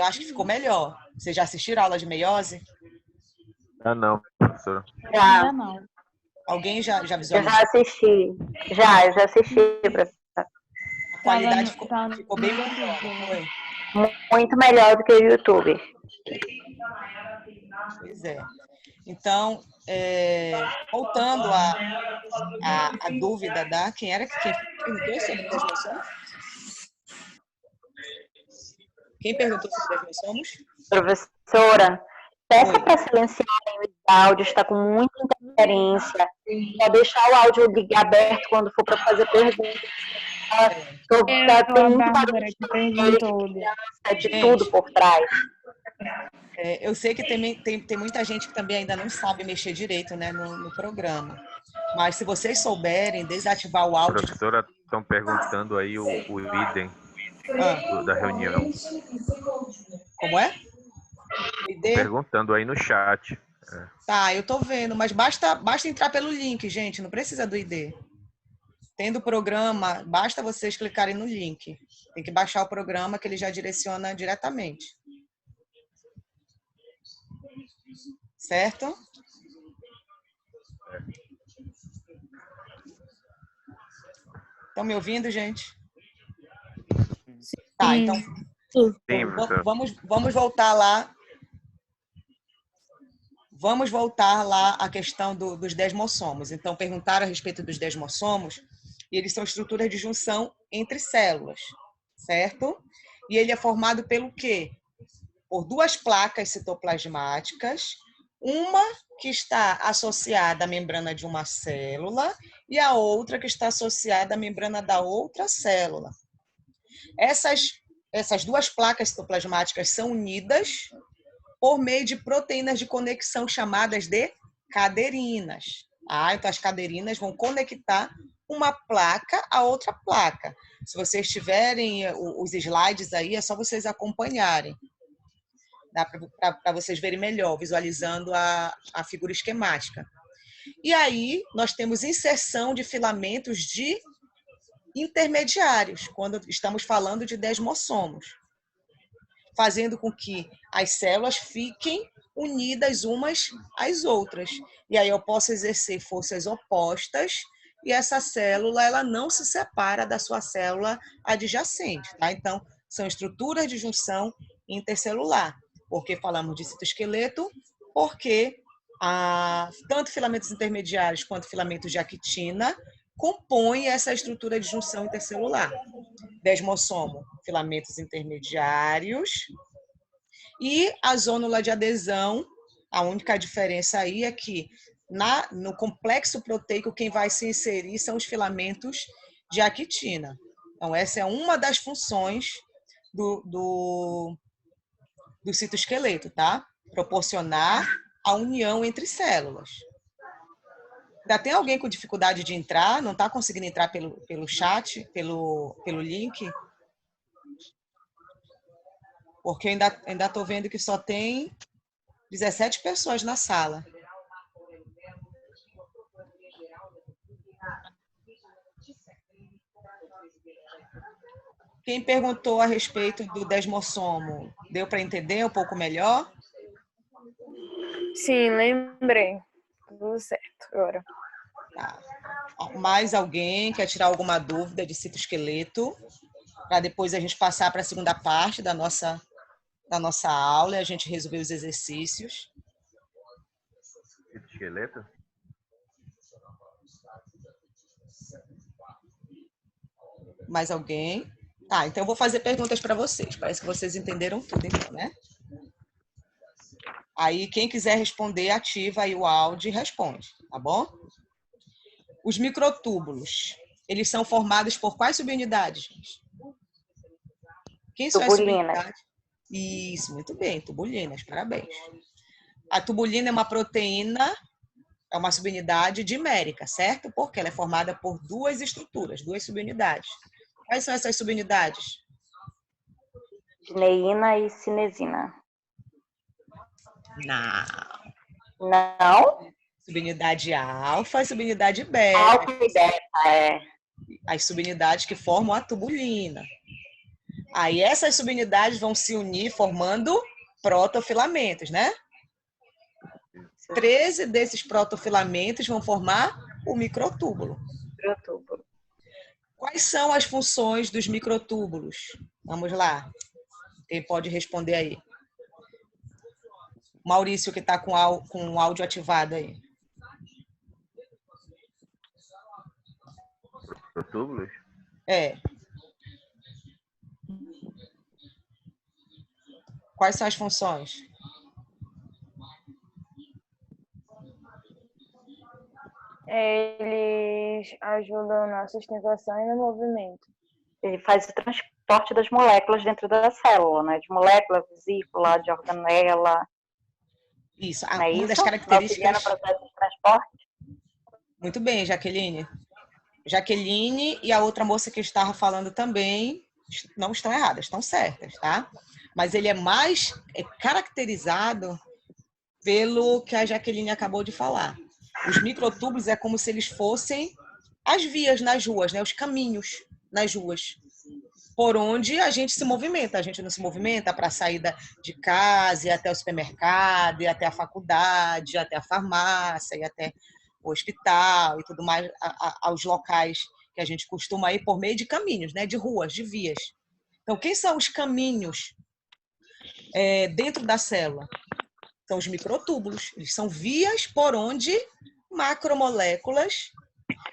Acho que ficou melhor. Vocês já assistiram a aula de meiose? Ah, não, professora. Ainda não. Alguém já Eu visualizou? já assisti. Já assisti, professor. A qualidade ficou bem melhor, não foi? Muito melhor do que o YouTube. Pois é. Então, voltando à dúvida da... Quem era que perguntou sobre desmossomos? Quem perguntou sobre desmossomos? Professora, peça para silenciarem os áudios, está com muita interferência. Só deixar o áudio aberto quando for para fazer perguntas. Tem muito Bárbara que perguntou. De tudo por trás. Eu sei que tem muita gente que também ainda não sabe mexer direito, né, no programa. Mas se vocês souberem desativar o áudio... Professora, estão perguntando aí o idem da reunião. Como é? Perguntando aí no chat. Tá, eu tô vendo, mas basta entrar pelo link, gente, não precisa do ID. Tendo o programa, basta vocês clicarem no link. Tem que baixar o programa que ele já direciona diretamente. Certo? Estão me ouvindo, gente? Tá, então vamos voltar lá. Vamos voltar lá à questão dos desmossomos. Então, perguntaram a respeito dos desmossomos, e eles são estruturas de junção entre células, certo? E ele é formado pelo quê? Por duas placas citoplasmáticas, uma que está associada à membrana de uma célula e a outra que está associada à membrana da outra célula. Essas duas placas citoplasmáticas são unidas por meio de proteínas de conexão chamadas de caderinas. Então, as caderinas vão conectar uma placa a outra placa. Se vocês tiverem os slides aí, é só vocês acompanharem. Dá para vocês verem melhor, visualizando a figura esquemática. E aí, nós temos inserção de filamentos de intermediários, quando estamos falando de desmossomos, fazendo com que as células fiquem unidas umas às outras. E aí eu posso exercer forças opostas e essa célula ela não se separa da sua célula adjacente. Tá? Então, são estruturas de junção intercelular. Porque falamos de citoesqueleto? Porque tanto filamentos intermediários quanto filamentos de actina compõem essa estrutura de junção intercelular. Desmossomo, filamentos intermediários, e a zônula de adesão, a única diferença aí é que no complexo proteico quem vai se inserir são os filamentos de actina. Então, essa é uma das funções do citoesqueleto, tá? Proporcionar a união entre células. Ainda tem alguém com dificuldade de entrar? Não está conseguindo entrar pelo chat, pelo link? Porque ainda estou vendo que só tem 17 pessoas na sala. Quem perguntou a respeito do desmossomo, deu para entender um pouco melhor? Sim, lembrei. Tudo certo agora. Tá. Mais alguém quer tirar alguma dúvida de citoesqueleto? Para depois a gente passar para a segunda parte da nossa aula e a gente resolver os exercícios. Citoesqueleto? Mais alguém? Tá, então eu vou fazer perguntas para vocês. Parece que vocês entenderam tudo, então, né? Aí, quem quiser responder, ativa aí o áudio e responde, tá bom? Os microtúbulos, eles são formados por quais subunidades, gente? Quem são as subunidades? Isso, muito bem, tubulinas, parabéns. A tubulina é uma proteína, é uma subunidade dimérica, certo? Porque ela é formada por duas estruturas, duas subunidades. Quais são essas subunidades? Cineína e cinesina. Não. Não? Subunidade alfa e subunidade beta. Alfa e beta, As subunidades que formam a tubulina. Aí essas subunidades vão se unir formando protofilamentos, né? 13 desses protofilamentos vão formar o microtúbulo. Microtúbulo. Quais são as funções dos microtúbulos? Vamos lá. Quem pode responder aí? Maurício, que está com o áudio ativado aí. Microtúbulos? É. Quais são as funções? Eles ajudam na sustentação e no movimento. Ele faz o transporte das moléculas dentro da célula, né? De molécula, vesícula, de organela. Isso. Não é Uma das isso? características... No processo de transporte. Muito bem, Jaqueline. Jaqueline e a outra moça que estava falando também não estão erradas, estão certas, tá? Mas ele é mais caracterizado pelo que a Jaqueline acabou de falar. Os microtúbulos é como se eles fossem as vias nas ruas, né? Os caminhos nas ruas, por onde a gente se movimenta. A gente não se movimenta para sair de casa, ir até o supermercado, ir até a faculdade, ir até a farmácia, ir até o hospital e tudo mais, aos locais que a gente costuma ir por meio de caminhos, né? De ruas, de vias. Então, quem são os caminhos dentro da célula? São os microtúbulos. Eles são vias por onde macromoléculas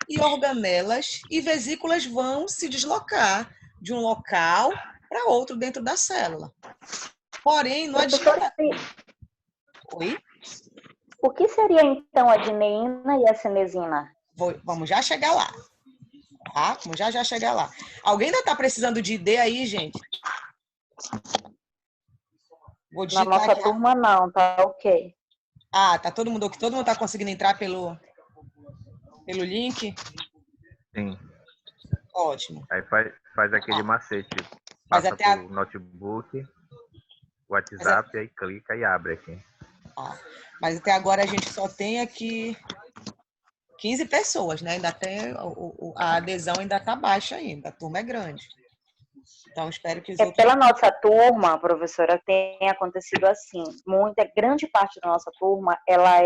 e organelas e vesículas vão se deslocar de um local para outro dentro da célula. Porém, não adianta... Oi? O que seria, então, a adeneína e a cinesina? Vamos já chegar lá. Tá? Vamos já chegar lá. Alguém ainda está precisando de ID aí, gente? Vou Na nossa aqui. Turma, não, tá ok. Ah, tá todo mundo está conseguindo entrar pelo link? Sim. Ótimo. Aí faz aquele macete. Mas Passa até pro notebook, WhatsApp, aí clica e abre aqui. Mas até agora a gente só tem aqui 15 pessoas, né? Ainda tem a adesão ainda está baixa ainda, a turma é grande. Então, espero que os outros... Pela nossa turma, professora, tem acontecido assim. Grande parte da nossa turma, ela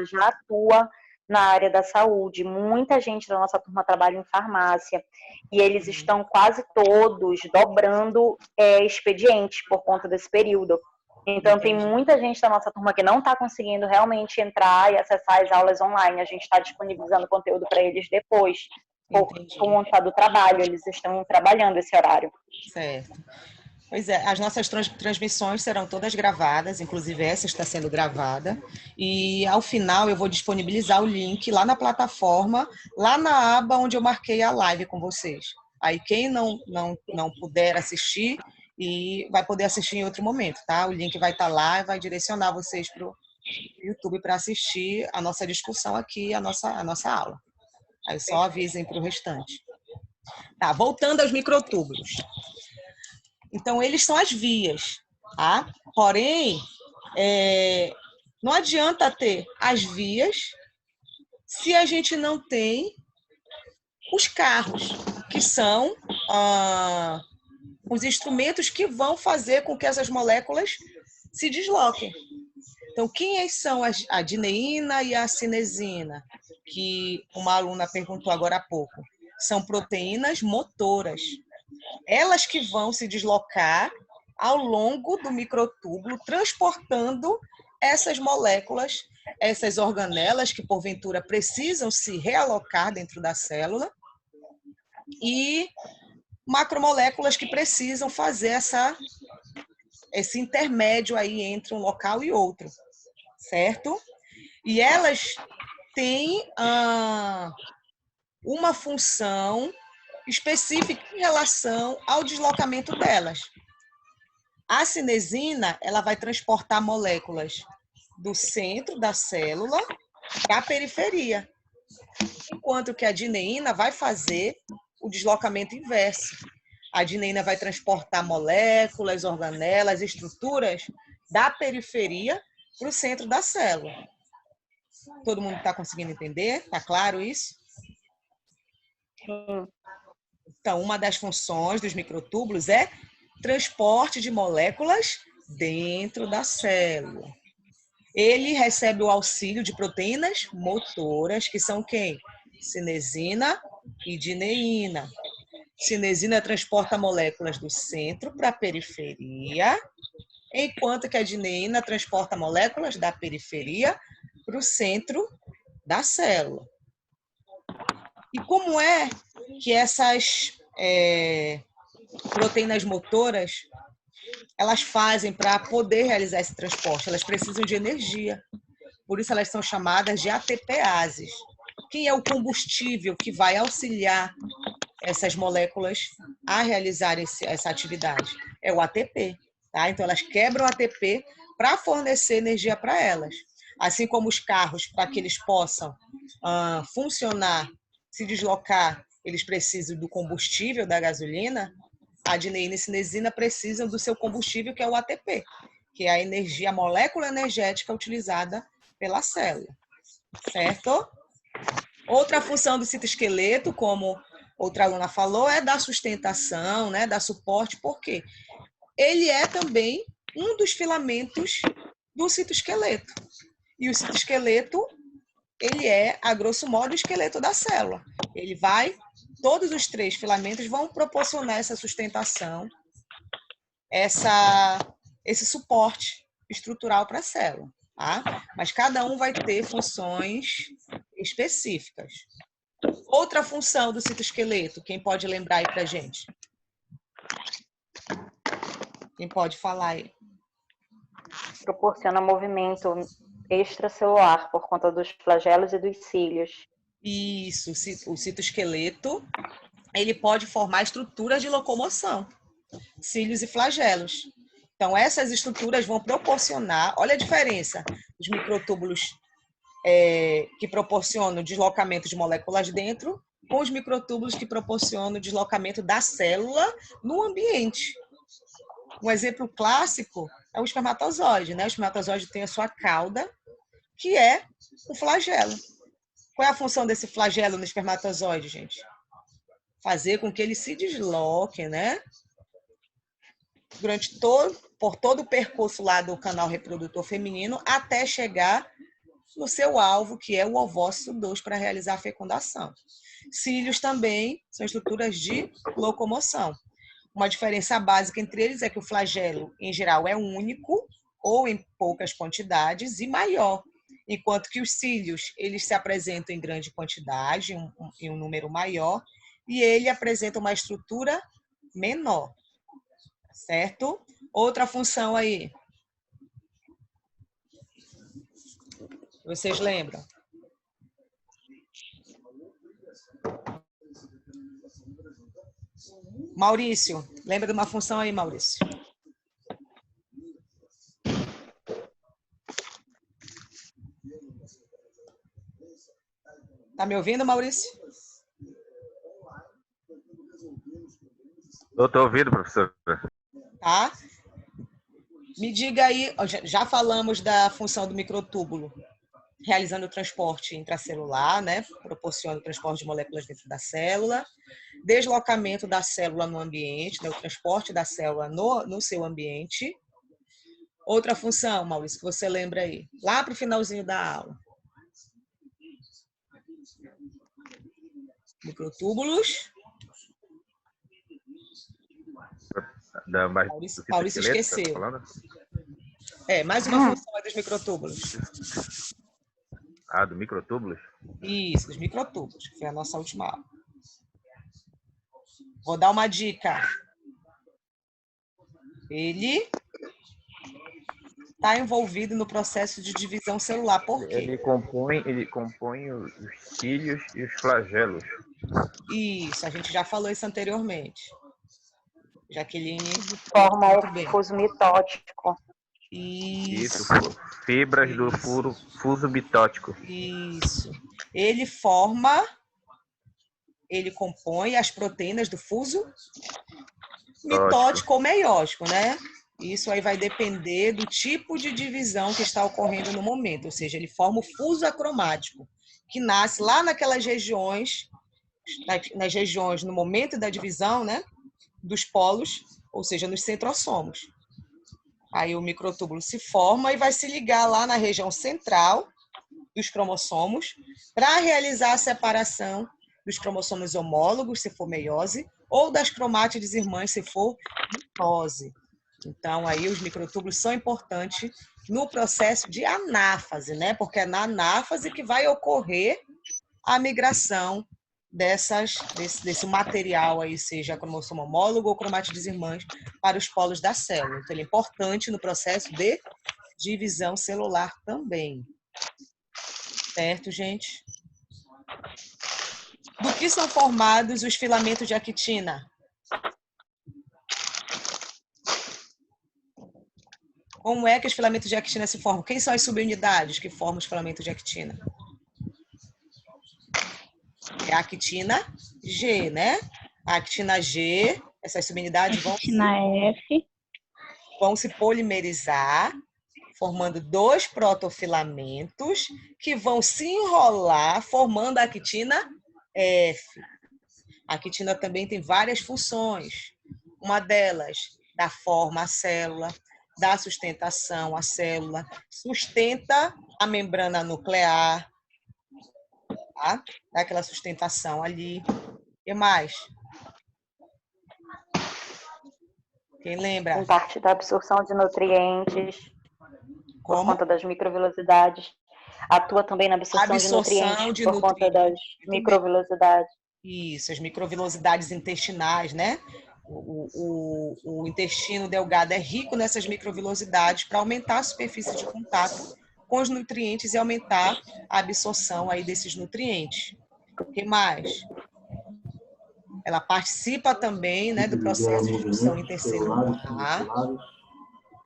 já atua na área da saúde. Muita gente da nossa turma trabalha em farmácia. E eles estão quase todos dobrando expedientes por conta desse período. Então, tem muita gente da nossa turma que não está conseguindo realmente entrar e acessar as aulas online. A gente está disponibilizando conteúdo para eles depois. Por conta do trabalho, eles estão trabalhando esse horário. Certo. Pois é, as nossas transmissões serão todas gravadas, inclusive essa está sendo gravada, e ao final eu vou disponibilizar o link lá na plataforma, lá na aba onde eu marquei a live com vocês. Aí quem não puder assistir, vai poder assistir em outro momento, tá? O link vai estar lá e vai direcionar vocês para o YouTube para assistir a nossa discussão aqui, a nossa aula. Aí só avisem para o restante. Tá, voltando aos microtúbulos. Então, eles são as vias, tá? Porém, não adianta ter as vias se a gente não tem os carros, que são os instrumentos que vão fazer com que essas moléculas se desloquem. Então, quem são a adeneína e a cinesina? Que uma aluna perguntou agora há pouco. São proteínas motoras. Elas que vão se deslocar ao longo do microtúbulo, transportando essas moléculas, essas organelas que, porventura, precisam se realocar dentro da célula, e macromoléculas que precisam fazer esse intermédio aí entre um local e outro, certo? E elas têm uma função específica em relação ao deslocamento delas. A cinesina, ela vai transportar moléculas do centro da célula para a periferia, enquanto que a adeneína vai fazer o deslocamento inverso. A adeneína vai transportar moléculas, organelas, estruturas da periferia para o centro da célula. Todo mundo está conseguindo entender? Está claro isso? Sim. Então, uma das funções dos microtúbulos é transporte de moléculas dentro da célula. Ele recebe o auxílio de proteínas motoras, que são quem? Cinesina e dineína. Cinesina transporta moléculas do centro para a periferia, enquanto que a dineína transporta moléculas da periferia para o centro da célula. E como é que essas proteínas motoras elas fazem para poder realizar esse transporte? Elas precisam de energia. Por isso elas são chamadas de ATPases. Quem é o combustível que vai auxiliar essas moléculas a realizarem essa atividade? É o ATP. Tá? Então, elas quebram o ATP para fornecer energia para elas. Assim como os carros, para que eles possam funcionar, se deslocar, eles precisam do combustível, da gasolina. A dineína e cinesina precisam do seu combustível, que é o ATP, que é a energia, a molécula energética utilizada pela célula. Certo? Outra função do citoesqueleto, como outra aluna falou, é dar sustentação, né, dar suporte, porque ele é também um dos filamentos do citoesqueleto. E o citoesqueleto, ele é, a grosso modo, o esqueleto da célula. Ele vai, todos os 3 filamentos vão proporcionar essa sustentação, esse suporte estrutural para a célula. Tá? Mas cada um vai ter funções específicas. Outra função do citoesqueleto, quem pode lembrar aí pra gente? Quem pode falar aí? Proporciona movimento extracelular por conta dos flagelos e dos cílios. Isso, o citoesqueleto, ele pode formar estruturas de locomoção, cílios e flagelos. Então, essas estruturas vão proporcionar, olha a diferença, os microtúbulos que proporcionam o deslocamento de moléculas dentro, com os microtúbulos que proporcionam o deslocamento da célula no ambiente. Um exemplo clássico é o espermatozoide, né? O espermatozoide tem a sua cauda, que é o flagelo. Qual é a função desse flagelo no espermatozoide, gente? Fazer com que ele se desloque, né? Por todo o percurso lá do canal reprodutor feminino, até chegar no seu alvo, que é o ovócito 2, para realizar a fecundação. Cílios também são estruturas de locomoção. Uma diferença básica entre eles é que o flagelo, em geral, é único ou em poucas quantidades e maior, enquanto que os cílios, eles se apresentam em grande quantidade, em um número maior, e ele apresenta uma estrutura menor, certo? Outra função aí. Vocês lembram? Maurício, lembra de uma função aí, Maurício? Tá me ouvindo, Maurício? Eu tô ouvindo, professor. Tá? Me diga aí, já falamos da função do microtúbulo, realizando o transporte intracelular, né? Proporciona o transporte de moléculas dentro da célula, deslocamento da célula no ambiente, né? O transporte da célula no seu ambiente. Outra função, Maurício, que você lembra aí, lá para o finalzinho da aula. Microtúbulos. Maurício esqueceu. Mais uma função dos microtúbulos. Do microtúbulos? Isso, dos microtúbulos, que foi a nossa última aula. Vou dar uma dica. Ele está envolvido no processo de divisão celular. Por quê? Ele compõe os cílios e os flagelos. Isso, a gente já falou isso anteriormente. Jaqueline. Forma o fuso mitótico. Isso, fibras do fuso mitótico. Isso. Ele compõe as proteínas do fuso mitótico ou meiótico, né? Isso aí vai depender do tipo de divisão que está ocorrendo no momento, ou seja, ele forma o fuso acromático, que nasce lá naquelas regiões, nas regiões no momento da divisão, né, dos polos, ou seja, nos centrossomos. Aí o microtúbulo se forma e vai se ligar lá na região central dos cromossomos para realizar a separação dos cromossomos homólogos, se for meiose, ou das cromátides irmãs, se for mitose. Então, aí os microtúbulos são importantes no processo de anáfase, né? Porque é na anáfase que vai ocorrer a migração desse material aí, seja cromossomo homólogo ou cromátides irmãs, para os polos da célula. Então, ele é importante no processo de divisão celular também. Certo, gente? Do que são formados os filamentos de actina? Como é que os filamentos de actina se formam? Quem são as subunidades que formam os filamentos de actina? É a actina G, né? A actina G, essas subunidades vão se polimerizar, formando 2 protofilamentos que vão se enrolar, formando a actina F. A actina também tem várias funções. Uma delas, dá forma à célula, dá sustentação à célula, sustenta a membrana nuclear, tá? Dá aquela sustentação ali. O que mais? Quem lembra? Em parte da absorção de nutrientes, por Como? conta das microvelocidades. Atua também na absorção de nutrientes por conta das microvelocidades. Isso, as microvelocidades intestinais, né? O intestino delgado é rico nessas microvelocidades para aumentar a superfície de contato com os nutrientes e aumentar a absorção aí desses nutrientes. O que mais? Ela participa também, né, do processo de fusão intercelular,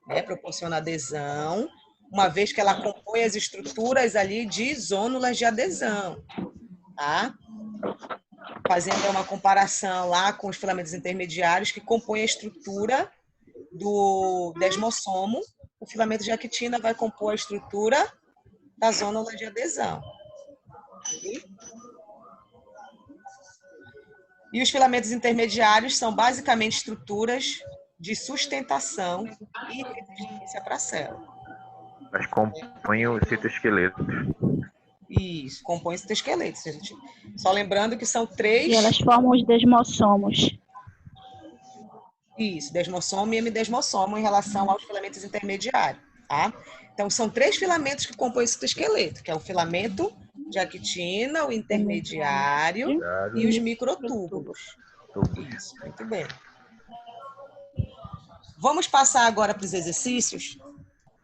né, proporciona adesão, uma vez que ela compõe as estruturas ali de zônulas de adesão, tá? Fazendo uma comparação lá com os filamentos intermediários que compõem a estrutura do desmossomo, o filamento de actina vai compor a estrutura da zônula de adesão. E os filamentos intermediários são basicamente estruturas de sustentação e resistência para a célula. Mas compõem o citoesqueleto. Isso, compõe o citoesqueleto. Só lembrando que são 3... E elas formam os desmossomos. Isso, desmossomo e hemidesmossomo em relação aos filamentos intermediários, tá? Então, são 3 filamentos que compõem o citoesqueleto, que é o filamento de actina, o intermediário e os microtúbulos. Isso, muito bem. Vamos passar agora para os exercícios?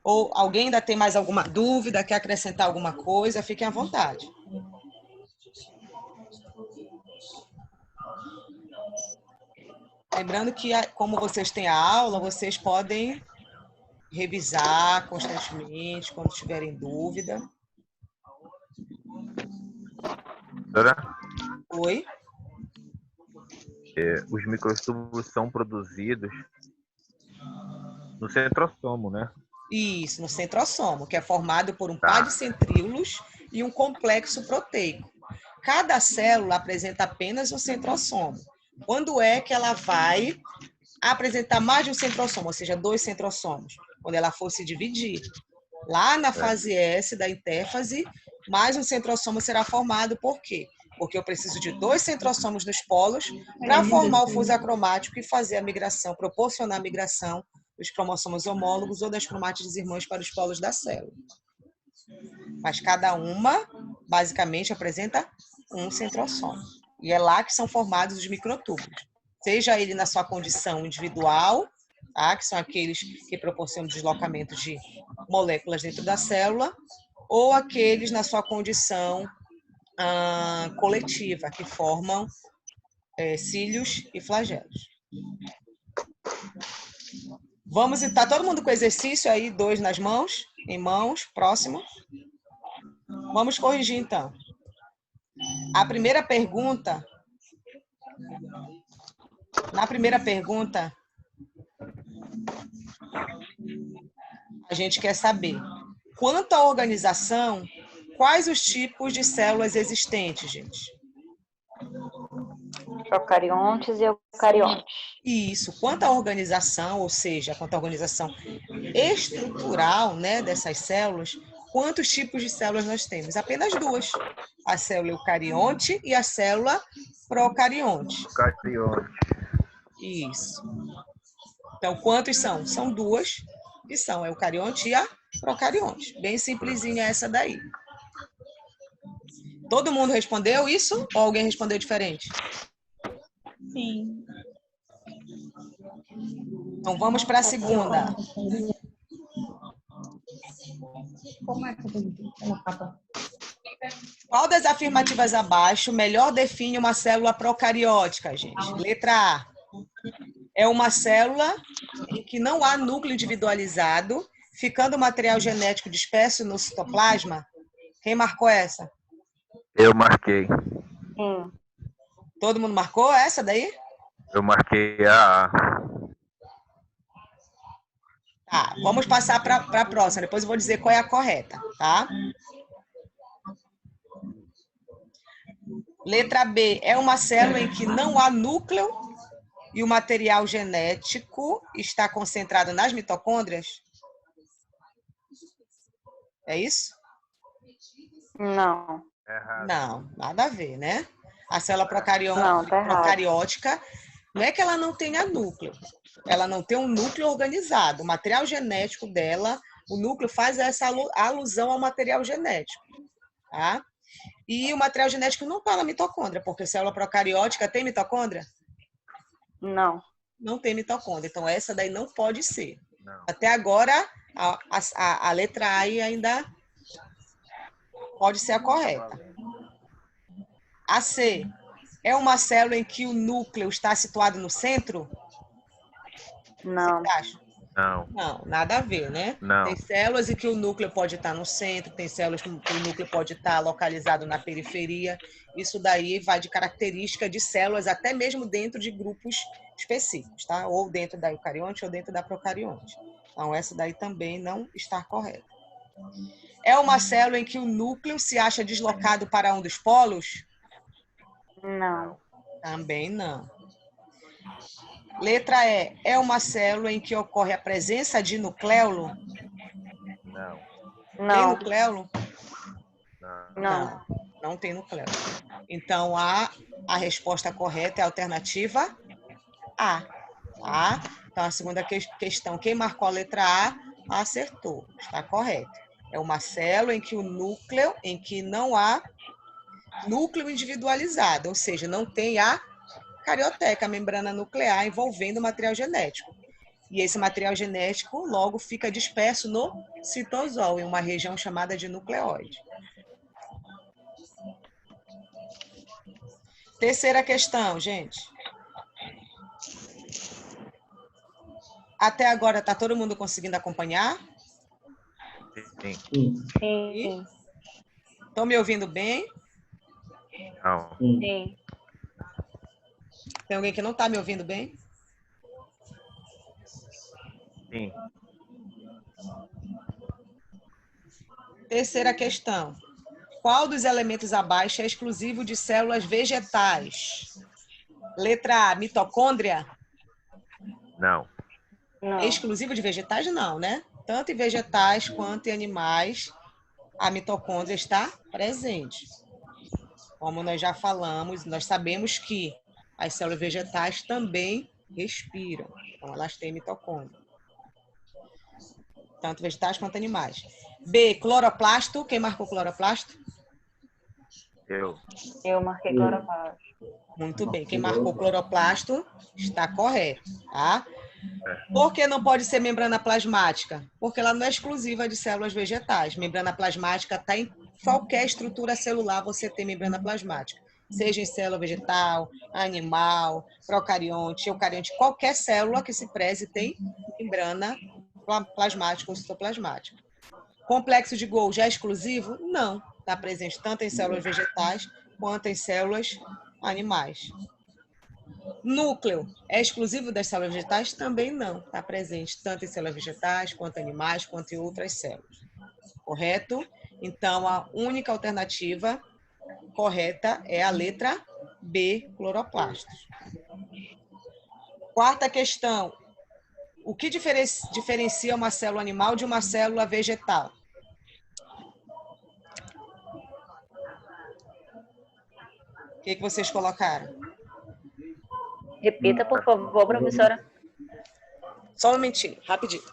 Ou alguém ainda tem mais alguma dúvida, quer acrescentar alguma coisa? Fiquem à vontade. Lembrando que, como vocês têm a aula, vocês podem revisar constantemente, quando tiverem dúvida. Doutora? Oi? Os microtúbulos são produzidos no centrossomo, né? Isso, no centrossomo, que é formado por um par de centríolos e um complexo proteico. Cada célula apresenta apenas um centrossomo. Quando é que ela vai apresentar mais de um centrossomo, ou seja, 2 centrossomos? Quando ela for se dividir. Lá na fase S da intérfase, mais um centrossomo será formado. Por quê? Porque eu preciso de 2 centrossomos nos polos para formar o fuso acromático e fazer a migração, proporcionar a migração dos cromossomos homólogos ou das cromátides irmãs para os polos da célula. Mas cada uma, basicamente, apresenta um centrossomo. E é lá que são formados os microtúbulos. Seja ele na sua condição individual, tá? Que são aqueles que proporcionam deslocamento de moléculas dentro da célula, ou aqueles na sua condição coletiva, que formam cílios e flagelos. Vamos estar todo mundo com exercício aí, 2 nas mãos, em mãos, próximo. Vamos corrigir, então. Na primeira pergunta, a gente quer saber, quanto à organização, quais os tipos de células existentes, gente? Procariontes e eucariontes. Isso. Quanto à organização, ou seja, quanto à organização estrutural, né, dessas células, quantos tipos de células nós temos? Apenas duas. A célula eucarionte e a célula procarionte. Carionte. Isso. Então, quantos são? São duas, que são a eucarionte e a procarionte. Bem simplesinha essa daí. Todo mundo respondeu isso ou alguém respondeu diferente? Sim. Então, vamos para a segunda. Qual das afirmativas abaixo melhor define uma célula procariótica, gente? Letra A. É uma célula em que não há núcleo individualizado, ficando o material genético disperso no citoplasma? Quem marcou essa? Eu marquei. Sim. Todo mundo marcou essa daí? Eu marquei a A. Tá, vamos passar para a próxima, depois eu vou dizer qual é a correta, tá? Letra B, é uma célula em que não há núcleo e o material genético está concentrado nas mitocôndrias? É isso? Não. Errado. Não, nada a ver, né? A célula Não, tá errado. procariótica não é que ela não tenha núcleo, ela não tem um núcleo organizado. O material genético dela, o núcleo faz essa alusão ao material genético, tá? E o material genético não está na mitocôndria, porque a célula procariótica tem mitocôndria? Não. Não tem mitocôndria, então essa daí não pode ser. Não. Até agora, a letra A ainda pode ser a correta. A C, é uma célula em que o núcleo está situado no centro? Não. Você acha? Não. Não, nada a ver, né? Não. Tem células em que o núcleo pode estar no centro, tem células que o núcleo pode estar localizado na periferia. Isso daí vai de característica de células, até mesmo dentro de grupos específicos, tá? Ou dentro da eucarionte ou dentro da procarionte. Então, essa daí também não está correta. É uma célula em que o núcleo se acha deslocado para um dos polos? Não. Também não. Letra E, é uma célula em que ocorre a presença de nucleolo? Não. Tem Não. nucleolo? Não. Não. Não tem nucleolo. Então, a resposta correta é a alternativa A. Tá? Então, a segunda questão, quem marcou a letra A, acertou. Está correto. É uma célula em que o núcleo, em que não há núcleo individualizado, ou seja, não tem a carioteca, a membrana nuclear envolvendo o material genético. E esse material genético logo fica disperso no citosol, em uma região chamada de nucleóide. Terceira questão, gente. Até agora, está todo mundo conseguindo acompanhar? Sim. Sim. Estão me ouvindo bem? Não. Sim. Tem alguém que não está me ouvindo bem? Sim. Terceira questão. Qual dos elementos abaixo é exclusivo de células vegetais? Letra A, mitocôndria? Não. Não. É exclusivo de vegetais? Não, né? Tanto em vegetais quanto em animais, a mitocôndria está presente. Como nós já falamos, nós sabemos que as células vegetais também respiram. Então, elas têm mitocôndria. Tanto vegetais quanto animais. B, cloroplasto. Quem marcou cloroplasto? Eu marquei cloroplasto. Muito bem. Quem marcou cloroplasto está correto, tá? Por que não pode ser membrana plasmática? Porque ela não é exclusiva de células vegetais. Membrana plasmática está em qualquer estrutura celular, você tem membrana plasmática. Seja em célula vegetal, animal, procarionte, eucarionte, qualquer célula que se preze tem membrana plasmática ou citoplasmática. Complexo de Golgi é exclusivo? Não. Está presente tanto em células vegetais quanto em células animais. Núcleo é exclusivo das células vegetais? Também não. Está presente tanto em células vegetais, quanto animais, quanto em outras células. Correto? Então, a única alternativa correta é a letra B, cloroplastos. Quarta questão. O que diferencia uma célula animal de uma célula vegetal? O que vocês colocaram? Repita, por favor, professora. Só um momentinho, rapidinho.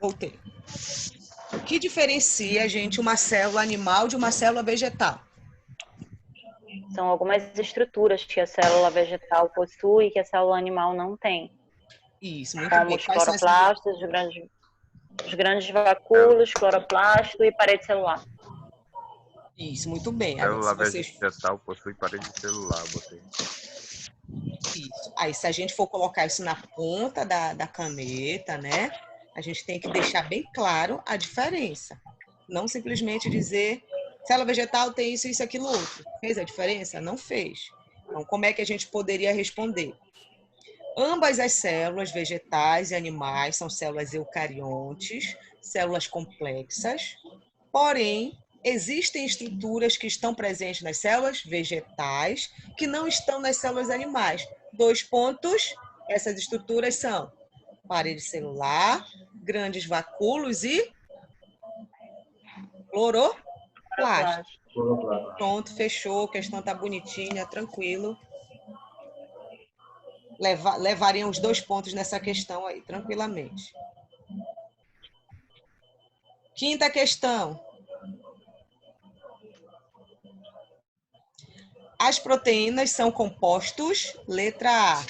Voltei. O que diferencia, gente, uma célula animal de uma célula vegetal? São algumas estruturas que a célula vegetal possui que a célula animal não tem. Isso, muito Como bem. os Quais são essas? cloroplastos, os grandes vacúolos, cloroplasto e parede celular. Isso, muito bem. Célula Se vocês... vegetal possui parede celular, botei. Isso. Aí, se a gente for colocar isso na ponta da caneta, né? A gente tem que deixar bem claro a diferença. Não simplesmente dizer, célula vegetal tem isso, isso, aquilo, outro. Fez a diferença? Não fez. Então, como é que a gente poderia responder? Ambas as células, vegetais e animais, são células eucariontes, células complexas, porém, existem estruturas que estão presentes nas células vegetais que não estão nas células animais. 2 pontos, essas estruturas são parede celular, grandes vacúolos e cloroplasto. Pronto, fechou, a questão está bonitinha, tranquilo. Levariam os 2 pontos nessa questão aí, tranquilamente. Quinta questão. As proteínas são compostos, letra A,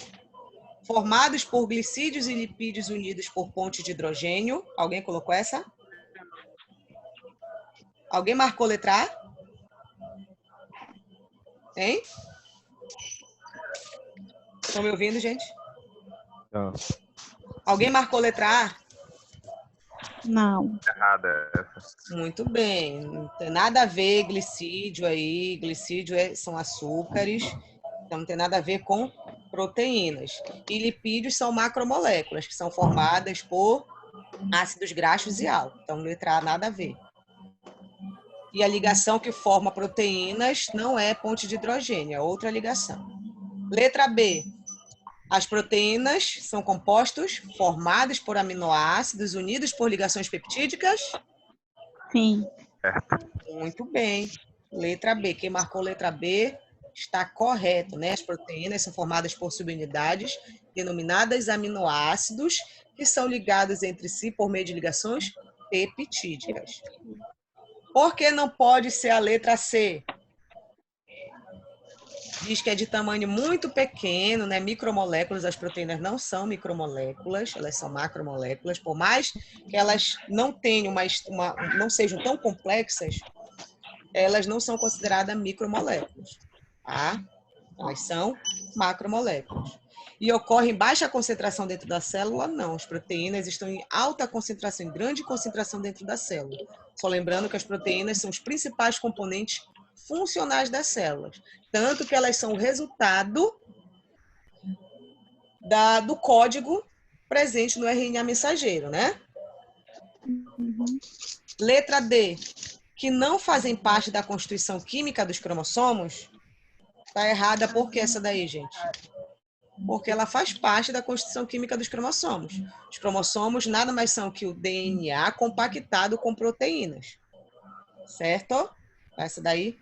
formados por glicídios e lipídios unidos por pontes de hidrogênio. Alguém colocou essa? Alguém marcou letra A? Hein? Estão me ouvindo, gente? Não. Alguém marcou letra A? Não. Errada essa. Muito bem. Não tem nada a ver glicídio aí. Glicídio são açúcares. Então, não tem nada a ver com proteínas. E lipídios são macromoléculas, que são formadas por ácidos graxos e álcool. Então, letra A, nada a ver. E a ligação que forma proteínas não é ponte de hidrogênio, é outra ligação. Letra B. As proteínas são compostos formados por aminoácidos unidos por ligações peptídicas? Sim. Muito bem. Letra B. Quem marcou letra B está correto, né? As proteínas são formadas por subunidades denominadas aminoácidos que são ligados entre si por meio de ligações peptídicas. Por que não pode ser a letra C? Diz que é de tamanho muito pequeno, né? Micromoléculas, as proteínas não são micromoléculas, elas são macromoléculas, por mais que elas não tenham não sejam tão complexas, elas não são consideradas micromoléculas, tá? Elas são macromoléculas. E ocorre em baixa concentração dentro da célula? Não, as proteínas estão em alta concentração, em grande concentração dentro da célula. Só lembrando que as proteínas são os principais componentes funcionais das células, tanto que elas são o resultado do código presente no RNA mensageiro, né? Uhum. Letra D, que não fazem parte da constituição química dos cromossomos, está errada. Por que essa daí, gente? Porque ela faz parte da constituição química dos cromossomos. Os cromossomos nada mais são que o DNA compactado com proteínas, certo? Essa daí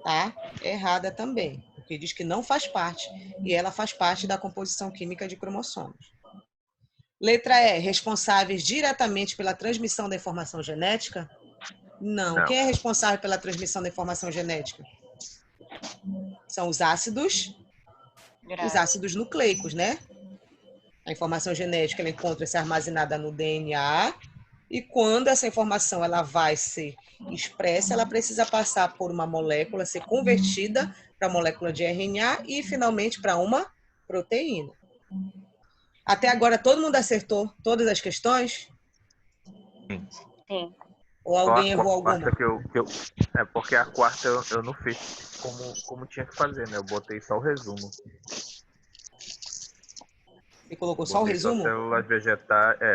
tá errada também, porque diz que não faz parte, e ela faz parte da composição química de cromossomos. Letra E, responsáveis diretamente pela transmissão da informação genética? Não. Quem é responsável pela transmissão da informação genética? São os ácidos nucleicos, né? A informação genética ela encontra-se armazenada no DNA, e quando essa informação ela vai ser expressa, ela precisa passar por uma molécula, ser convertida para a molécula de RNA e, finalmente, para uma proteína. Até agora, todo mundo acertou todas as questões? Sim. Ou alguém errou alguma? É porque a quarta eu não fiz como tinha que fazer, né? Eu botei só o resumo. Você colocou só o Botei só resumo?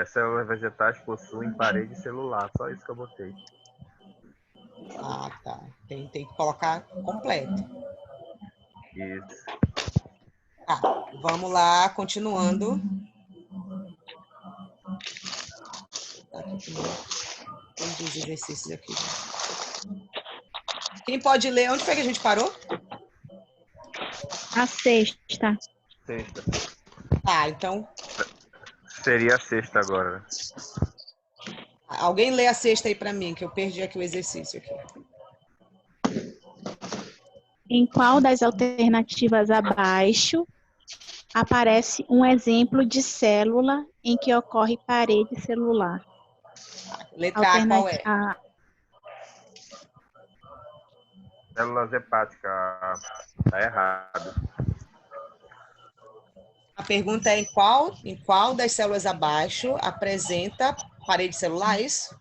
células vegetais possuem parede celular. Só isso que eu botei. Ah, tá. Tem que colocar completo. Isso. Tá, vamos lá, continuando. Tá aqui primeiro. Todos os exercícios aqui. Quem pode ler? Onde foi que a gente parou? A sexta. Sexta. Tá, então, Seria a sexta agora. alguém lê a sexta aí para mim, que eu perdi aqui o exercício aqui. Em qual das alternativas abaixo aparece um exemplo de célula em que ocorre parede celular? Letra A, qual é? Células hepáticas. Tá errado. A pergunta é em qual das células abaixo apresenta parede celular, é isso?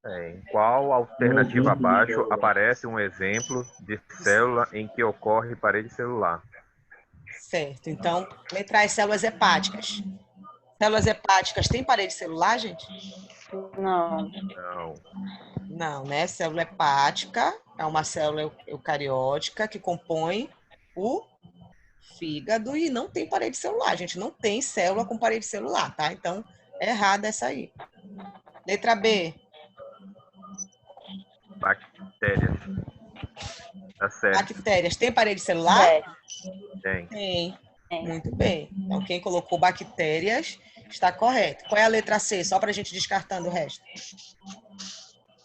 Em qual alternativa abaixo aparece um exemplo de célula em que ocorre parede celular? Certo. Então, letra A é células hepáticas. Células hepáticas têm parede celular, gente? Não. Não. Não, né? Célula hepática é uma célula eucariótica que compõe o fígado e não tem parede celular. Gente, não tem célula com parede celular, tá? Então, é errada essa aí. Letra B. Bactérias. Tá certo. Bactérias têm parede celular? Sério. Tem. Tem. Tem. Muito bem. Então, quem colocou bactérias está correto. Qual é a letra C? Só para a gente descartando o resto.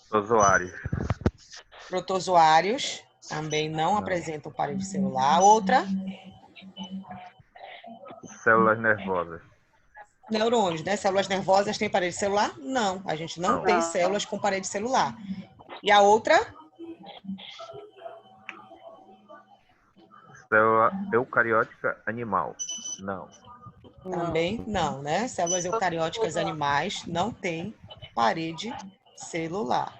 Protozoários. Protozoários também não apresentam parede celular. Outra, Células nervosas. neurônios, né? Células nervosas têm parede celular? Não, a gente não tem Não. células com parede celular. E a outra? Célula eucariótica animal. Não. Também não, né? Células eucarióticas animais não têm parede celular.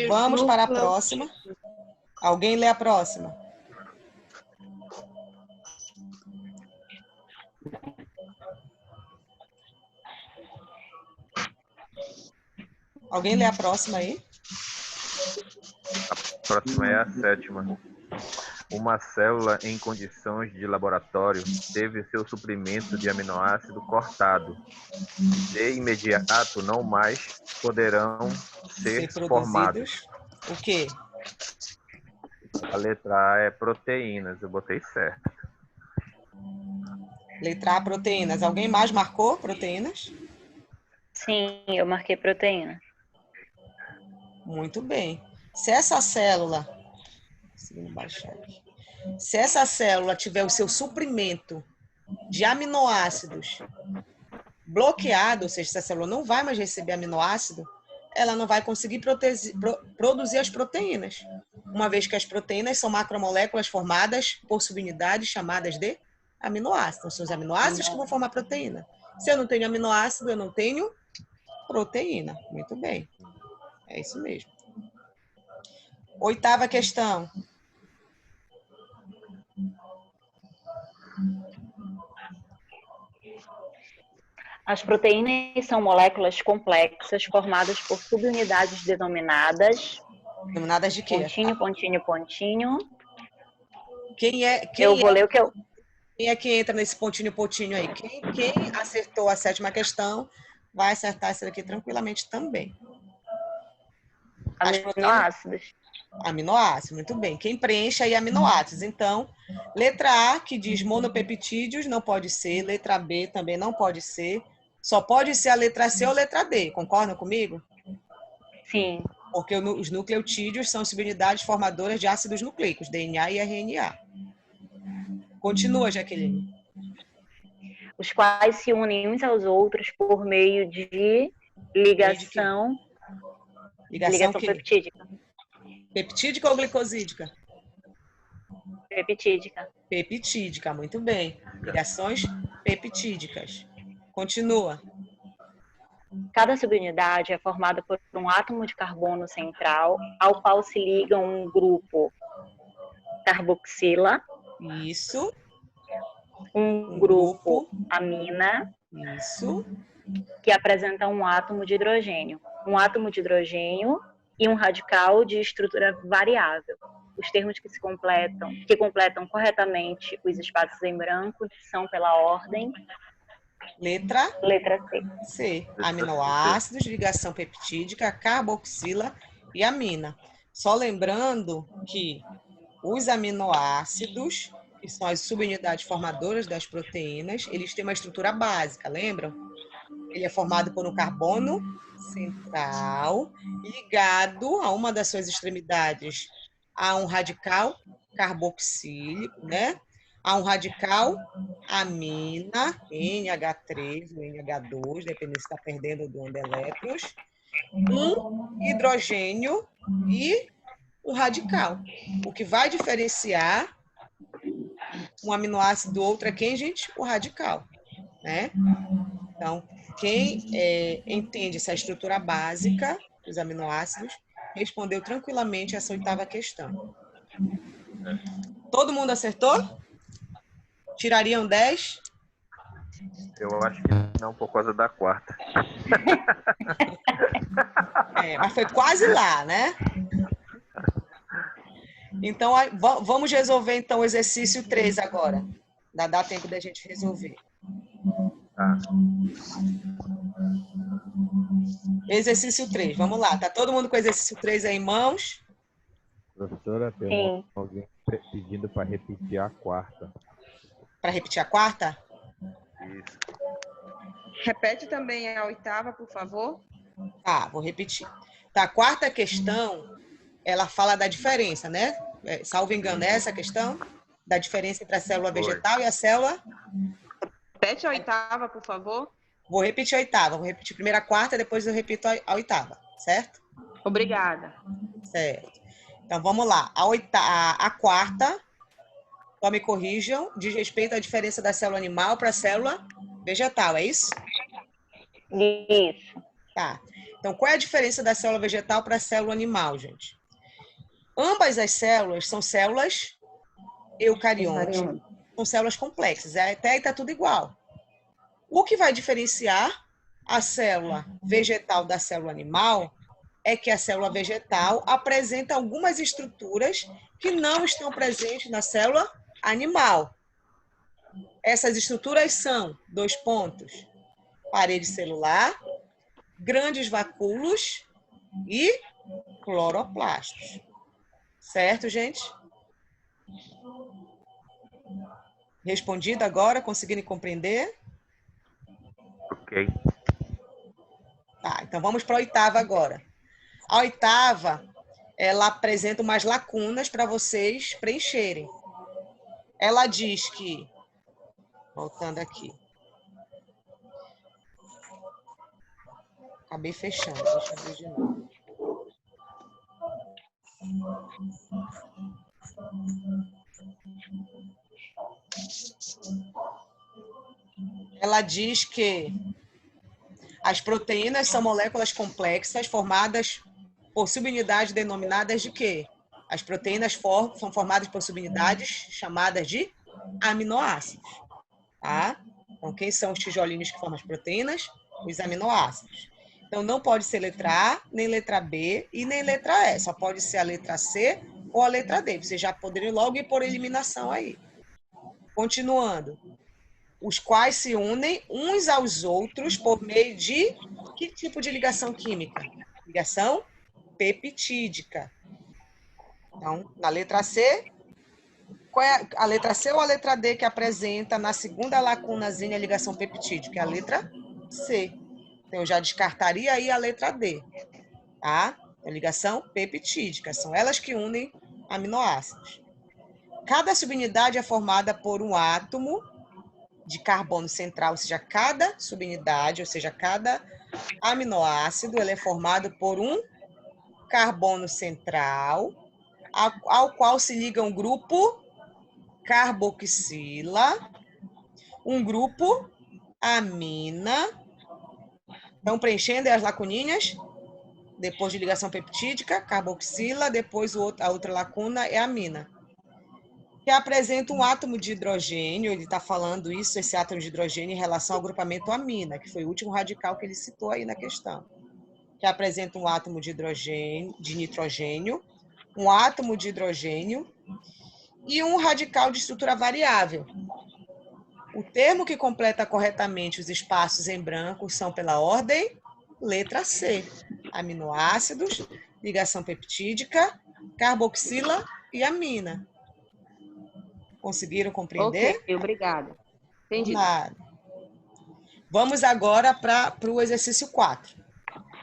Vamos para a próxima. Alguém lê a próxima? Alguém lê a próxima aí? A próxima é a sétima. Uma célula em condições de laboratório teve seu suprimento de aminoácido cortado. De imediato, não mais poderão ser formados. O quê? A letra A é proteínas. Eu botei certo. Letra A, proteínas. Alguém mais marcou proteínas? Sim, eu marquei proteína. Muito bem. Se essa célula... Conseguindo baixar aqui. Se essa célula tiver o seu suprimento de aminoácidos bloqueado, ou seja, se a célula não vai mais receber aminoácido, ela não vai conseguir produzir as proteínas. Uma vez que as proteínas são macromoléculas formadas por subunidades chamadas de aminoácidos. Então, são os aminoácidos que vão formar proteína. Se eu não tenho aminoácido, eu não tenho proteína. Muito bem. É isso mesmo. Oitava questão. As proteínas são moléculas complexas formadas por subunidades denominadas Denominadas de quê? pontinho, pontinho, pontinho. Quem é que entra nesse pontinho, pontinho aí? Quem acertou a sétima questão vai acertar essa daqui tranquilamente também. Aminoácidos. Aminoácidos, muito bem. Quem preenche aí aminoácidos. Então, letra A, que diz monopeptídeos, não pode ser. Letra B também não pode ser. Só pode ser a letra C ou a letra D. Concordam comigo? Sim. Porque os nucleotídeos são subunidades formadoras de ácidos nucleicos, DNA e RNA. Continua, Jaqueline. Os quais se unem uns aos outros por meio de ligação peptídica. Peptídica ou glicosídica? Peptídica. Peptídica, muito bem. Ligações peptídicas. Continua. Cada subunidade é formada por um átomo de carbono central, ao qual se liga um grupo carboxila Isso. Um grupo amina, Isso. que apresenta um átomo de hidrogênio. Um átomo de hidrogênio e um radical de estrutura variável. Os termos que completam corretamente os espaços em branco são pela ordem. Letra C. C. Aminoácidos, ligação peptídica, carboxila e amina. Só lembrando que os aminoácidos, que são as subunidades formadoras das proteínas, eles têm uma estrutura básica, lembram? Ele é formado por um carbono central ligado a uma das suas extremidades a um radical carboxílico, né? A um radical amina, NH3 ou NH2, dependendo se está perdendo ou doando elétrons, um hidrogênio e um radical. O que vai diferenciar um aminoácido do outro é quem, gente? O radical, né? Então, quem entende essa estrutura básica dos aminoácidos respondeu tranquilamente essa 8ª questão. Todo mundo acertou? Tirariam 10? Eu acho que não, por causa da 4ª. Mas foi quase lá, né? Então, vamos resolver então o exercício 3 agora. Dá tempo da gente resolver. Tá. Exercício 3, vamos lá. Tá todo mundo com o exercício 3 aí em mãos? Professora, tem alguém pedindo para repetir a 4ª. Para repetir a 4ª? Isso. Repete também a 8ª, por favor. Tá, vou repetir. Tá, a 4ª questão, ela fala da diferença, né? Salvo engano, é essa a questão? Da diferença entre a célula vegetal e a célula? Repete a 8ª, por favor. Vou repetir a 8ª. Vou repetir primeiro a 4ª, depois eu repito a 8ª, certo? Obrigada. Certo. Então, vamos lá. A 4ª, só me corrijam, diz respeito à diferença da célula animal para a célula vegetal, é isso? Isso. Tá. Então, qual é a diferença da célula vegetal para a célula animal, gente? Ambas as células são células eucariontes. São células complexas. Até aí está tudo igual. O que vai diferenciar a célula vegetal da célula animal é que a célula vegetal apresenta algumas estruturas que não estão presentes na célula animal. Essas estruturas são, 2 pontos, parede celular, grandes vacúolos e cloroplastos. Certo, gente? Respondido agora? Conseguiram compreender? Ok. Tá, então vamos para a 8ª agora. A 8ª, ela apresenta umas lacunas para vocês preencherem. Ela diz que, voltando aqui, acabei fechando, deixa eu abrir de novo. Ela diz que as proteínas são moléculas complexas formadas por subunidades denominadas de quê? As proteínas são formadas por subunidades chamadas de aminoácidos. Tá? Então, quem são os tijolinhos que formam as proteínas? Os aminoácidos. Então, não pode ser letra A, nem letra B e nem letra E. Só pode ser a letra C ou a letra D. Vocês já poderiam logo ir por eliminação aí. Continuando. Os quais se unem uns aos outros por meio de que tipo de ligação química? Ligação peptídica. Então, na letra C, qual é a letra C ou a letra D que apresenta na segunda lacunazinha a ligação peptídica? É a letra C. Então, eu já descartaria aí a letra D. Tá? A ligação peptídica. São elas que unem aminoácidos. Cada subunidade é formada por um átomo de carbono central, ou seja, cada subunidade, ou seja, cada aminoácido, ele é formado por um carbono central, ao qual se liga um grupo carboxila, um grupo amina. Estão preenchendo as lacuninhas? Depois de ligação peptídica, carboxila, depois a outra lacuna é amina. que apresenta um átomo de hidrogênio, ele está falando isso, esse átomo de hidrogênio, em relação ao grupamento amina, que foi o último radical que ele citou aí na questão, que apresenta um átomo de hidrogênio, de nitrogênio, um átomo de hidrogênio e um radical de estrutura variável. O termo que completa corretamente os espaços em branco são pela ordem, letra C, aminoácidos, ligação peptídica, carboxila e amina. Conseguiram compreender? Ok, obrigada. Entendi. Nada. Vamos agora para o exercício 4,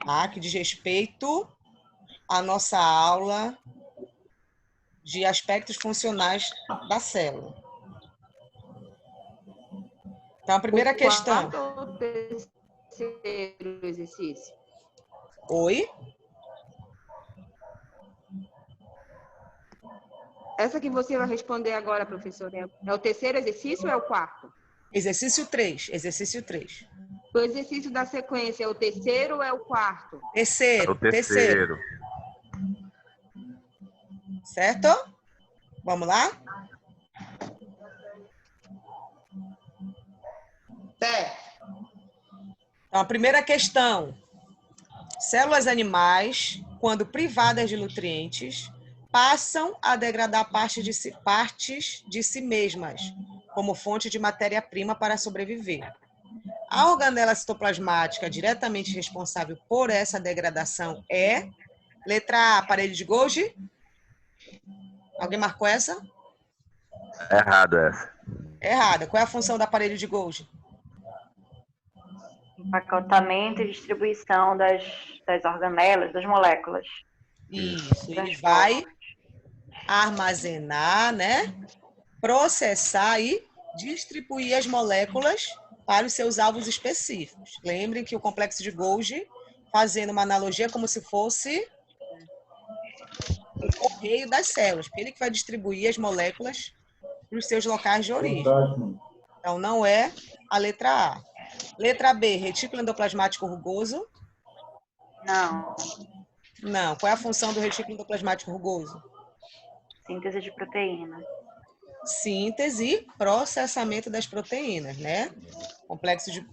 tá? Que diz respeito à nossa aula de aspectos funcionais da célula. Então, a primeira questão. Quarto ou terceiro exercício? Oi? Essa que você vai responder agora, professora, é o terceiro exercício ou é o quarto? Exercício 3. Exercício 3. O exercício da sequência é o terceiro ou é o quarto? Terceiro. O terceiro. Certo? Vamos lá? Certo. Então, a primeira questão. Células animais, quando privadas de nutrientes, passam a degradar partes de si mesmas, como fonte de matéria-prima para sobreviver. A organela citoplasmática diretamente responsável por essa degradação é... Letra A, aparelho de Golgi. Alguém marcou essa? Errado essa. Errada. Qual é a função do aparelho de Golgi? Empacotamento e distribuição das organelas, das moléculas. Isso. Ele vai armazenar, né? Processar e distribuir as moléculas para os seus alvos específicos. Lembrem que o complexo de Golgi, fazendo uma analogia como se fosse o correio das células, porque ele que vai distribuir as moléculas para os seus locais de origem. Então, não é a letra A. Letra B, retículo endoplasmático rugoso. Não. Não. Qual é a função do retículo endoplasmático rugoso? Síntese de proteína. Síntese e processamento das proteínas, né?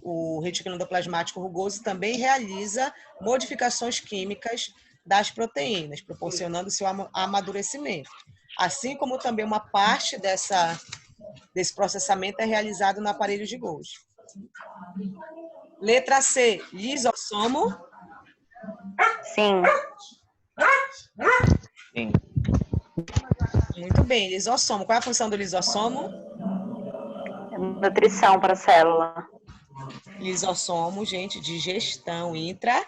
O retículo endoplasmático rugoso também realiza modificações químicas das proteínas, proporcionando seu amadurecimento. Assim como também uma parte desse processamento é realizado no aparelho de Golgi. Letra C, lisossomo. Sim. Sim. Muito bem, lisossomo. Qual é a função do lisossomo? Nutrição para a célula. Lisossomo, gente, digestão Intracelular.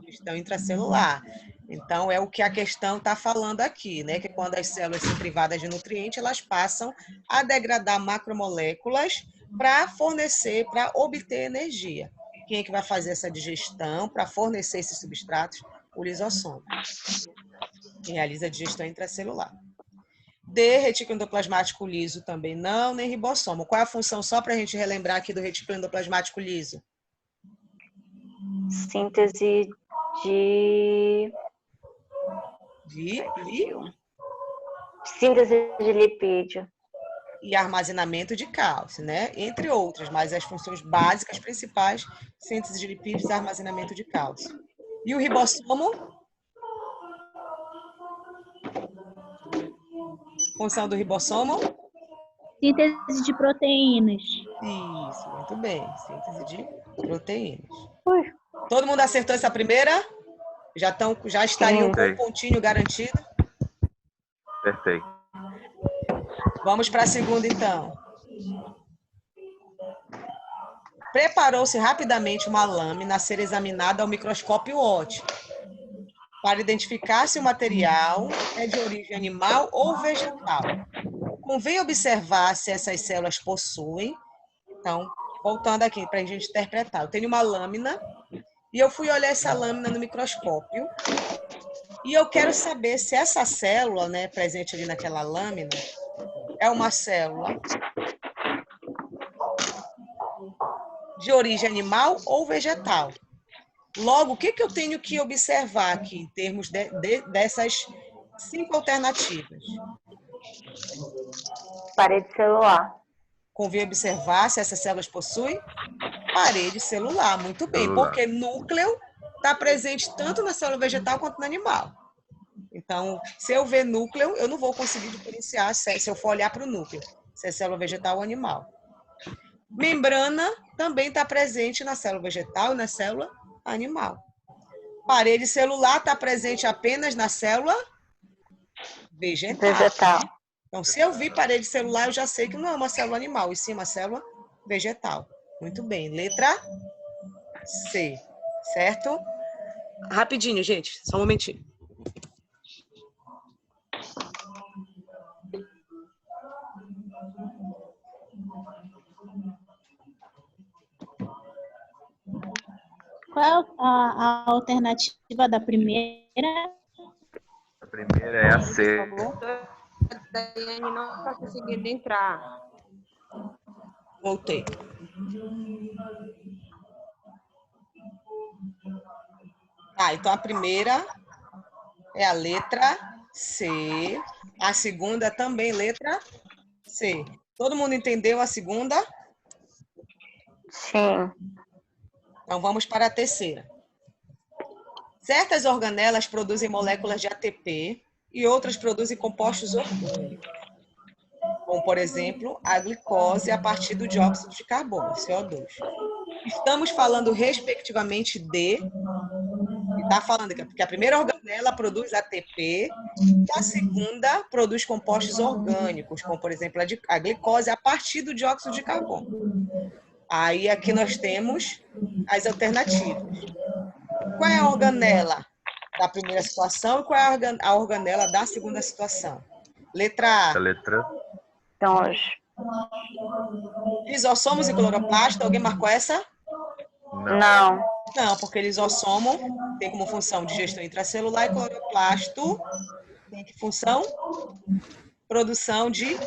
digestão intracelular. Então, é o que a questão está falando aqui, né? Que quando as células são privadas de nutrientes, elas passam a degradar macromoléculas para fornecer, para obter energia. Quem é que vai fazer essa digestão para fornecer esses substratos? O lisossomo. Quem realiza a digestão intracelular. D, retículo endoplasmático liso também não, nem ribossomo. Qual é a função, só para a gente relembrar aqui, do retículo endoplasmático liso? Síntese de... Síntese de lipídio. E armazenamento de cálcio, né? Entre outras, mas as funções básicas principais, síntese de lipídios e armazenamento de cálcio. E o ribossomo? Função do ribossomo? Síntese de proteínas. Isso, muito bem. Síntese de proteínas. Ui. Todo mundo acertou essa primeira? Já estariam com um pontinho garantido? Perfeito. Vamos para a segunda, então. Preparou-se rapidamente uma lâmina a ser examinada ao microscópio óptico para identificar se o material é de origem animal ou vegetal. Convém observar se essas células possuem... Então, voltando aqui para a gente interpretar. Eu tenho uma lâmina e eu fui olhar essa lâmina no microscópio e eu quero saber se essa célula, né, presente ali naquela lâmina, é uma célula de origem animal ou vegetal. Logo, o que eu tenho que observar aqui em termos dessas 5 alternativas. Parede celular. Convém observar se essas células possuem parede celular. Muito bem, Celular. porque núcleo está presente tanto na célula vegetal quanto no animal. Então, se eu ver núcleo, eu não vou conseguir diferenciar se eu for olhar para o núcleo, se é célula vegetal ou animal. Membrana também está presente na célula vegetal e na célula animal. Parede celular está presente apenas na célula vegetal. Vegetal. Então, se eu vi parede celular, eu já sei que não é uma célula animal, e sim uma célula vegetal. Muito bem. Letra C, certo? Rapidinho, gente. Só um momentinho. Qual é a alternativa da primeira? A primeira é a C. Por favor. A Daiane não está conseguindo entrar. Voltei. Tá, então a primeira é a letra C. A segunda também letra C. Todo mundo entendeu a segunda? Sim. Então vamos para a terceira. Certas organelas produzem moléculas de ATP e outras produzem compostos orgânicos, como, por exemplo, a glicose a partir do dióxido de carbono, CO2. Estamos falando, respectivamente, está falando aqui, porque a primeira organela produz ATP e a segunda produz compostos orgânicos, como, por exemplo, a glicose a partir do dióxido de carbono. Aí, aqui nós temos as alternativas. Qual é a organela da primeira situação e qual é a organela da segunda situação? Letra A A. letra Então, Lisossomos e cloroplasto. Alguém marcou essa? não. Não, porque lisossomo tem como função digestão intracelular e cloroplasto tem que função produção de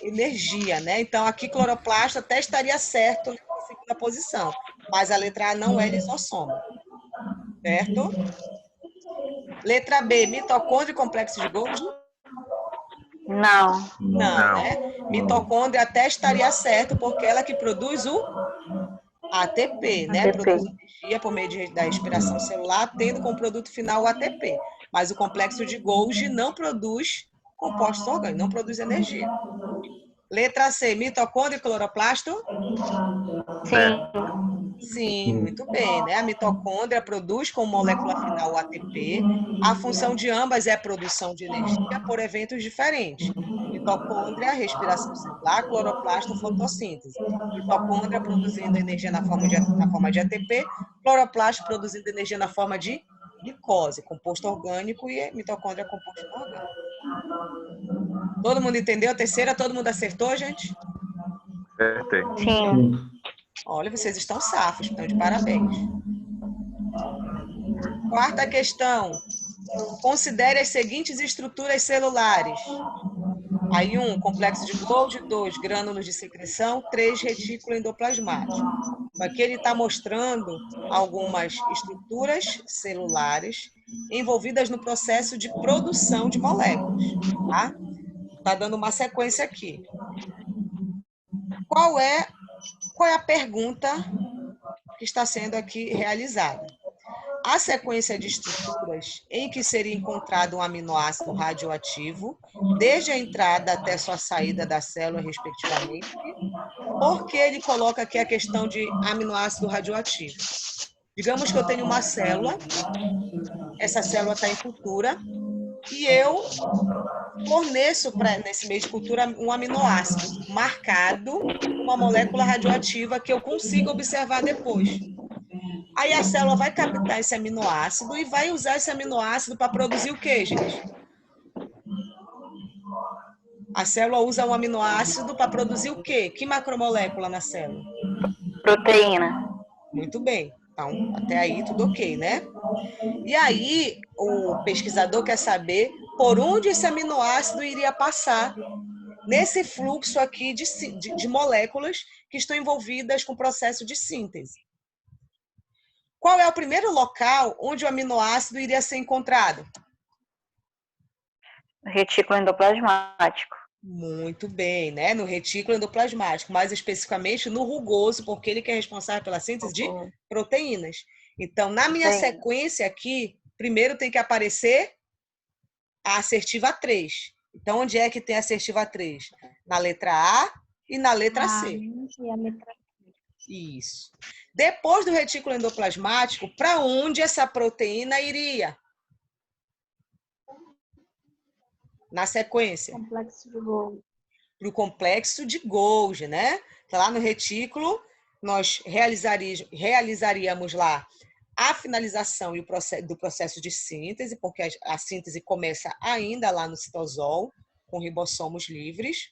energia, né? Então, aqui cloroplasto até estaria certo na segunda posição, mas a letra A não é lisossomo, certo? Letra B, mitocôndria e complexo de Golgi? Não. Não, né? Mitocôndria até estaria certo, porque ela que produz o ATP, né? ATP. Produz energia por meio da respiração celular, tendo como produto final o ATP. Mas o complexo de Golgi não produz compostos orgânicos, não produz energia. Letra C, mitocôndria e cloroplasto? Sim. Sim, muito bem, né? A mitocôndria produz como molécula final o ATP. A função de ambas é a produção de energia por eventos diferentes. Mitocôndria, respiração celular, cloroplasto, fotossíntese. Mitocôndria produzindo energia na forma de ATP, cloroplasto produzindo energia na forma de glicose, composto orgânico, e mitocôndria composto orgânico. Todo mundo entendeu a terceira? Todo mundo acertou, gente? acertei. Sim. Olha, vocês estão safos, estão de parabéns. Quarta questão. Considere as seguintes estruturas celulares. Aí, 1, complexo de Golgi, 2, grânulos de secreção, 3, retículo endoplasmático. Aqui ele está mostrando algumas estruturas celulares envolvidas no processo de produção de moléculas. Tá? Está dando uma sequência aqui. Qual é a pergunta que está sendo aqui realizada? A sequência de estruturas em que seria encontrado um aminoácido radioativo, desde a entrada até sua saída da célula, respectivamente, porque ele coloca aqui a questão de aminoácido radioativo. Digamos que eu tenho uma célula, essa célula está em cultura, e eu forneço nesse meio de cultura um aminoácido marcado, uma molécula radioativa que eu consigo observar depois. Aí a célula vai captar esse aminoácido e vai usar esse aminoácido para produzir o quê, gente? A célula usa um aminoácido para produzir o quê? Que macromolécula na célula? Proteína. Muito bem. Então, até aí tudo ok, né? E aí, o pesquisador quer saber por onde esse aminoácido iria passar nesse fluxo aqui de moléculas que estão envolvidas com o processo de síntese. Qual é o primeiro local onde o aminoácido iria ser encontrado? Retículo endoplasmático. Muito bem, né? No retículo endoplasmático, mais especificamente no rugoso, porque ele que é responsável pela síntese de proteínas. Então, na minha sequência aqui, primeiro tem que aparecer a assertiva 3. Então, onde é que tem a assertiva 3? Na letra A e na letra C. E a letra Isso. Depois do retículo endoplasmático, para onde essa proteína iria? Na sequência, complexo de Golgi. para o complexo de Golgi, né? Então, lá no retículo, nós realizaríamos lá a finalização do processo de síntese, porque a síntese começa ainda lá no citosol, com ribossomos livres.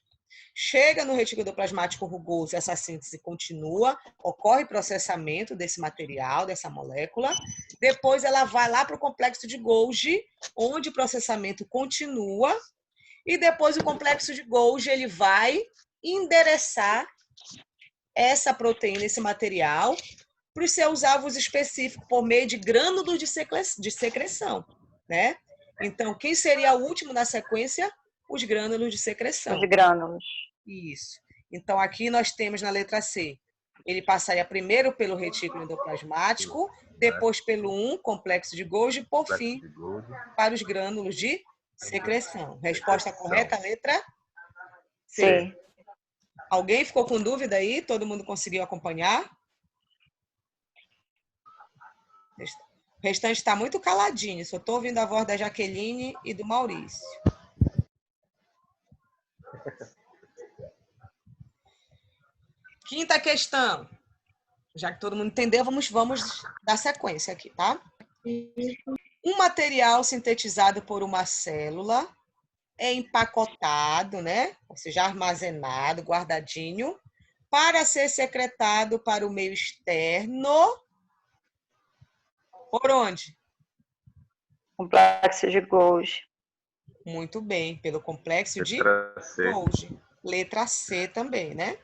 Chega no retículo endoplasmático rugoso, essa síntese continua, ocorre processamento desse material, dessa molécula. Depois ela vai lá para o complexo de Golgi, onde o processamento continua. E depois o complexo de Golgi ele vai endereçar essa proteína, esse material, para os seus alvos específicos por meio de grânulos de secreção, né? Então, quem seria o último na sequência? Os grânulos de secreção. Os grânulos. Isso. Então, aqui nós temos na letra C, ele passaria primeiro pelo retículo endoplasmático, depois pelo 1, complexo de Golgi, por fim, para os grânulos de secreção. Resposta correta, letra C. Sim. Alguém ficou com dúvida aí? Todo mundo conseguiu acompanhar? O restante está muito caladinho, só estou ouvindo a voz da Jaqueline e do Maurício. Quinta questão. Já que todo mundo entendeu, vamos dar sequência aqui, tá? Um material sintetizado por uma célula é empacotado, né? Ou seja, armazenado, guardadinho, para ser secretado para o meio externo. Por onde? Complexo de Golgi. Muito bem, pelo complexo de Golgi. Letra C também, né?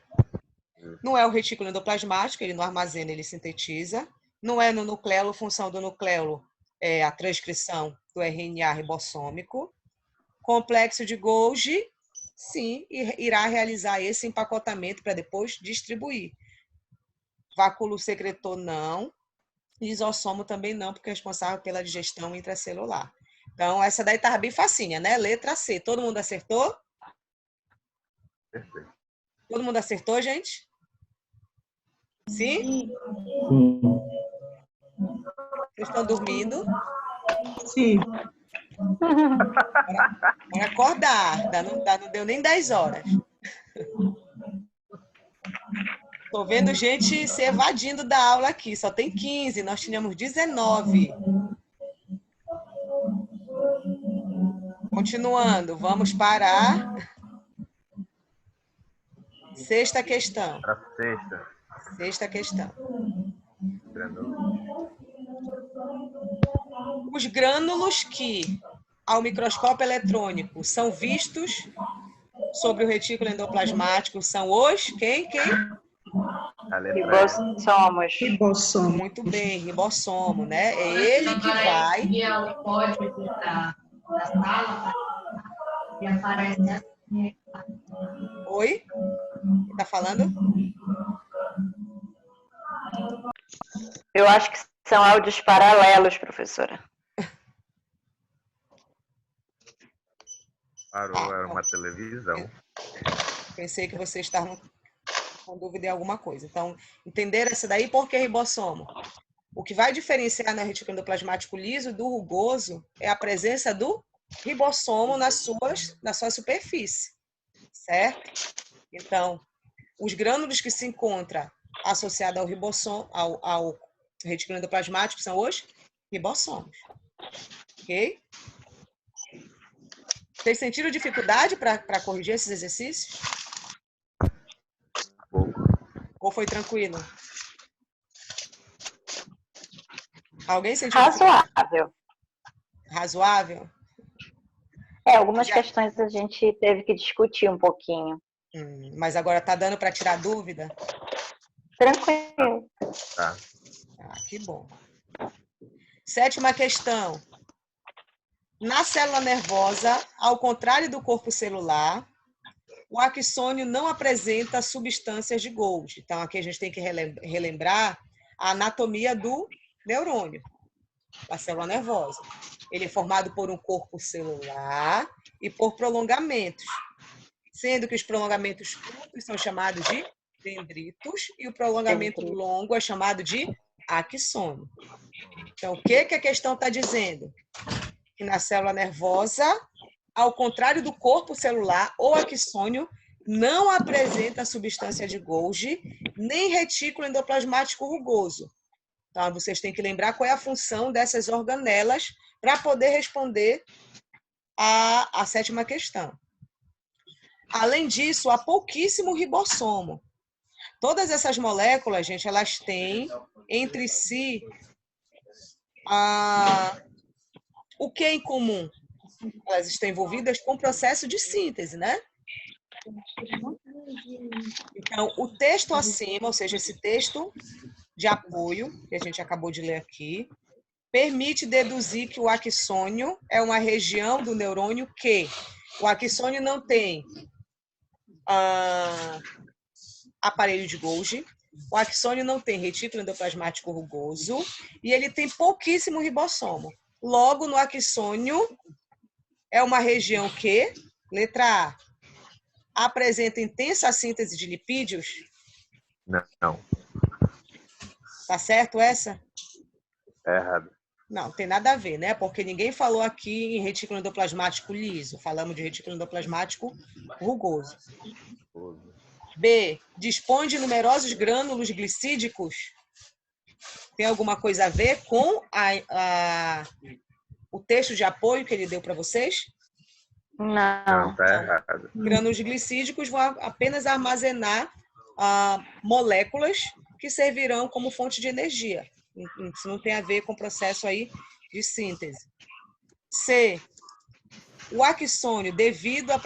Não é o retículo endoplasmático, ele não armazena, ele sintetiza. Não é no nucleolo, função do nucleolo é a transcrição do RNA ribossômico. Complexo de Golgi, sim, irá realizar esse empacotamento para depois distribuir. Vacúolo secretor, não. Lisossomo também não, porque é responsável pela digestão intracelular. Então, essa daí estava bem facinha, né? Letra C. Todo mundo acertou? Perfeito. Todo mundo acertou, gente? Sim? Sim. Vocês estão dormindo? Sim. Bora acordar. Não deu nem 10 horas. Estou vendo gente se evadindo da aula aqui. Só tem 15, nós tínhamos 19. Continuando, vamos para sexta questão. Para sexta. Sexta questão. Os grânulos que, ao microscópio eletrônico, são vistos sobre o retículo endoplasmático são os... Quem? Ribossomos. Ribossomo. Muito bem, ribossomo, né? É ele que vai... Oi? Tá falando? Eu acho que são áudios paralelos, professora. Parou, era uma televisão. Pensei que vocês estavam com dúvida em alguma coisa. Então, entenderam essa daí? Por que ribossomo? O que vai diferenciar no retículo endoplasmático liso do rugoso é a presença do ribossomo na sua superfície, certo? Então, os grânulos que se encontram associados ao ribossomo, ao retículo endoplasmático são os ribossomos. Ok? Vocês sentiram dificuldade para corrigir esses exercícios? Ou foi tranquilo? Alguém sentiu Razoável. razoável? Algumas questões a gente teve que discutir um pouquinho. Mas agora tá dando para tirar dúvida? Tranquilo. Tá. Ah, que bom. Sétima questão. Na célula nervosa, ao contrário do corpo celular, o axônio não apresenta substâncias de Golgi. Então, aqui a gente tem que relembrar a anatomia do neurônio, da célula nervosa. Ele é formado por um corpo celular e por prolongamentos, sendo que os prolongamentos curtos são chamados de dendritos e o prolongamento longo é chamado de axônio. Então, o que a questão está dizendo? Que na célula nervosa, ao contrário do corpo celular, o axônio não apresenta substância de Golgi, nem retículo endoplasmático rugoso. Então, vocês têm que lembrar qual é a função dessas organelas para poder responder a sétima questão. Além disso, há pouquíssimo ribossomo. Todas essas moléculas, gente, elas têm entre si o que é em comum? Elas estão envolvidas com o processo de síntese, né? Então, o texto acima, ou seja, esse texto de apoio, que a gente acabou de ler aqui, permite deduzir que o axônio é uma região do neurônio que o axônio não tem aparelho de Golgi, o axônio não tem retículo endoplasmático rugoso e ele tem pouquíssimo ribossomo. Logo, no axônio, é uma região que, letra A, apresenta intensa síntese de lipídios? Não. Tá certo essa? É errado. Não, tem nada a ver, né? Porque ninguém falou aqui em retículo endoplasmático liso. Falamos de retículo endoplasmático rugoso. B, dispõe de numerosos grânulos glicídicos? Tem alguma coisa a ver com o texto de apoio que ele deu para vocês? Não. Tá errado. Grânulos glicídicos vão apenas armazenar moléculas que servirão como fonte de energia. Isso não tem a ver com o processo aí de síntese. C, o axônio, devido a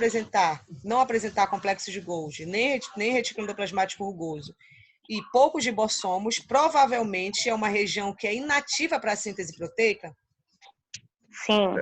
não apresentar complexo de Golgi, nem retículo endoplasmático rugoso, e poucos ribossomos, provavelmente é uma região que é inativa para a síntese proteica? Sim.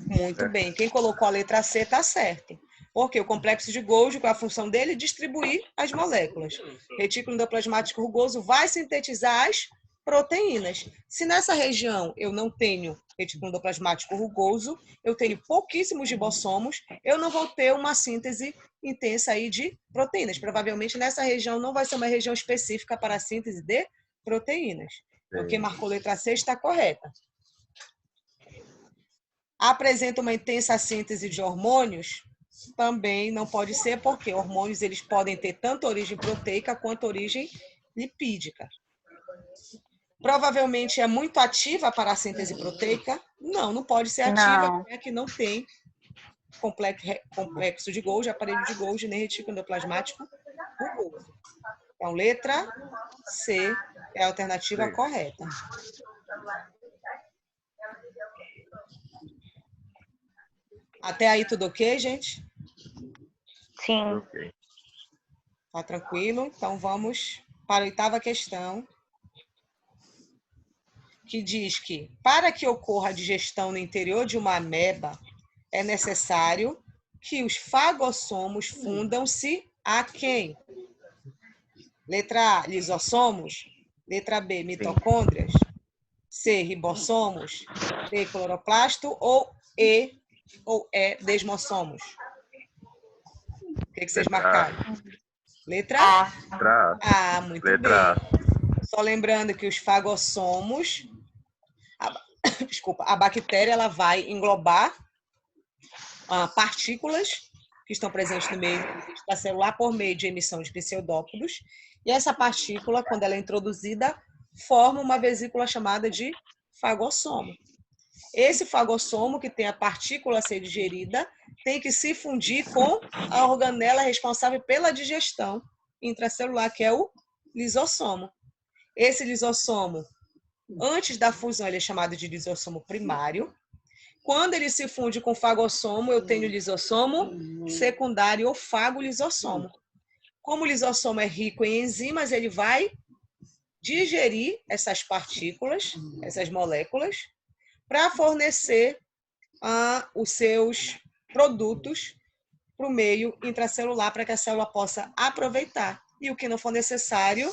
Muito bem. Quem colocou a letra C está certo. Porque o complexo de Golgi, qual é a função dele? Distribuir as moléculas. Retículo endoplasmático rugoso vai sintetizar as proteínas. Se nessa região eu não tenho retículo endoplasmático rugoso, eu tenho pouquíssimos ribossomos, eu não vou ter uma síntese intensa aí de proteínas. Provavelmente nessa região não vai ser uma região específica para a síntese de proteínas. Então, quem marcou letra C está correta. Apresenta uma intensa síntese de hormônios? Também não pode ser, porque hormônios eles podem ter tanto origem proteica quanto origem lipídica. Provavelmente é muito ativa para a síntese proteica? Não pode ser ativa, porque aqui não tem complexo de Golgi, aparelho de Golgi, nem retículo endoplasmático rugoso. Então, letra C é a alternativa correta. Até aí tudo ok, gente? Sim. Tá tranquilo? Então vamos para a 8ª questão, que diz que para que ocorra a digestão no interior de uma ameba, é necessário que os fagossomos fundam-se a quem? Letra A, lisossomos. Letra B, mitocôndrias. C, ribossomos. D, cloroplasto. Ou E, desmossomos. O que vocês marcaram? Letra A. Letra A. Muito Letra bem. Só lembrando que os fagossomos, a bactéria ela vai englobar partículas que estão presentes no meio da célula por meio de emissão de pseudópodos. E essa partícula, quando ela é introduzida, forma uma vesícula chamada de fagossomo. Esse fagossomo, que tem a partícula a ser digerida, tem que se fundir com a organela responsável pela digestão intracelular, que é o lisossomo. Esse lisossomo, antes da fusão, ele é chamado de lisossomo primário. Quando ele se funde com o fagossomo, eu tenho lisossomo secundário ou fagolisossomo. Como o lisossomo é rico em enzimas, ele vai digerir essas partículas, essas moléculas, para fornecer os seus produtos para o meio intracelular, para que a célula possa aproveitar. E o que não for necessário,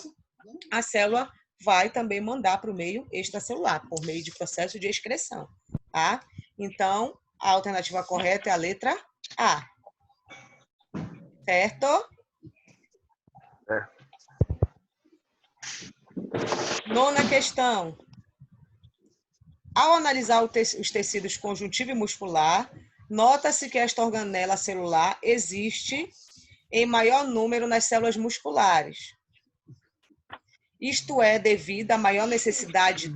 a célula vai também mandar para o meio extracelular, por meio de processo de excreção. Tá? Então, a alternativa correta é a letra A. Certo? É. Nona questão. Ao analisar os tecidos conjuntivo e muscular, nota-se que esta organela celular existe em maior número nas células musculares. Isto é devido à maior necessidade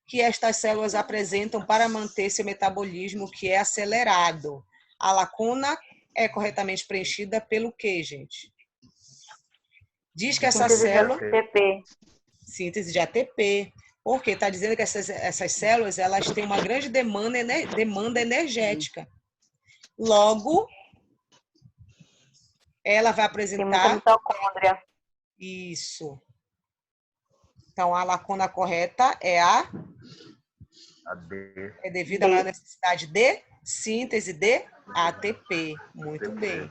que estas células apresentam para manter seu metabolismo, que é acelerado. A lacuna é corretamente preenchida pelo quê, gente? Diz que essa célula... Síntese de ATP. Porque está dizendo que essas células elas têm uma grande demanda energética. Logo, ela vai apresentar... Tem muita mitocôndria. Isso. Então, a lacuna correta é a D. É devido à maior necessidade de síntese de ATP. Muito bem.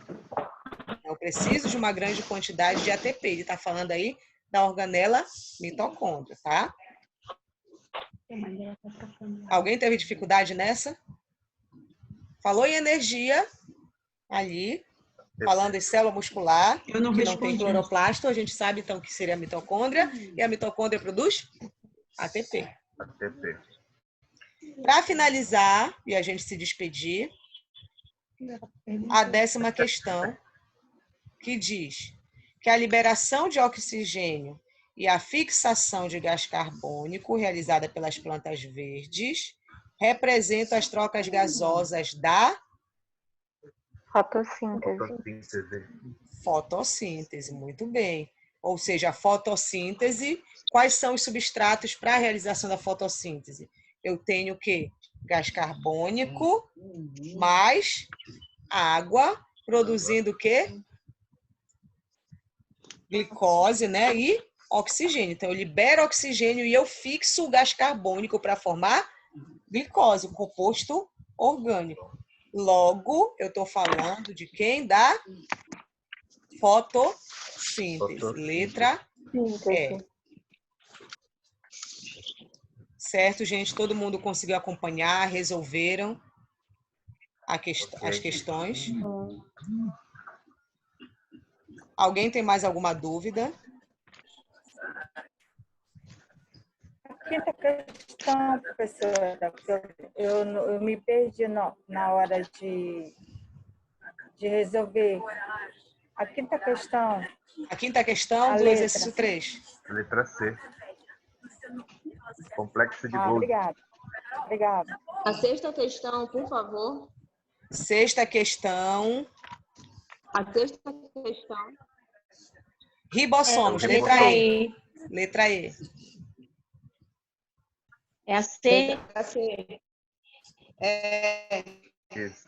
Eu preciso de uma grande quantidade de ATP. Ele está falando aí da organela mitocôndria, tá? Alguém teve dificuldade nessa? Falou em energia ali, falando em célula muscular, Eu não que não respondi. tem cloroplasto, a gente sabe então que seria a mitocôndria, e a mitocôndria produz ATP. ATP. Para finalizar, e a gente se despedir, a 10ª questão, que diz que a liberação de oxigênio e a fixação de gás carbônico realizada pelas plantas verdes representam as trocas gasosas da Fotossíntese. fotossíntese. Muito bem. Ou seja, a fotossíntese, quais são os substratos para a realização da fotossíntese? Eu tenho o quê? Gás carbônico mais água, produzindo o quê? Glicose, né? E oxigênio. Então, eu libero oxigênio e eu fixo o gás carbônico para formar glicose, o composto orgânico. Logo, eu estou falando de quem? Da fotossíntese. Letra E. Certo, gente? Todo mundo conseguiu acompanhar, resolveram as questões. Alguém tem mais alguma dúvida? A quinta questão, professora, eu me perdi na hora de resolver. A quinta questão. A quinta questão A do letra. exercício 3. Letra C. Complexo de Golgi. Obrigada. A sexta questão, por favor. Sexta questão. A sexta questão. Ribossomos, letra E. Letra E. É a C. Letra C. Isso.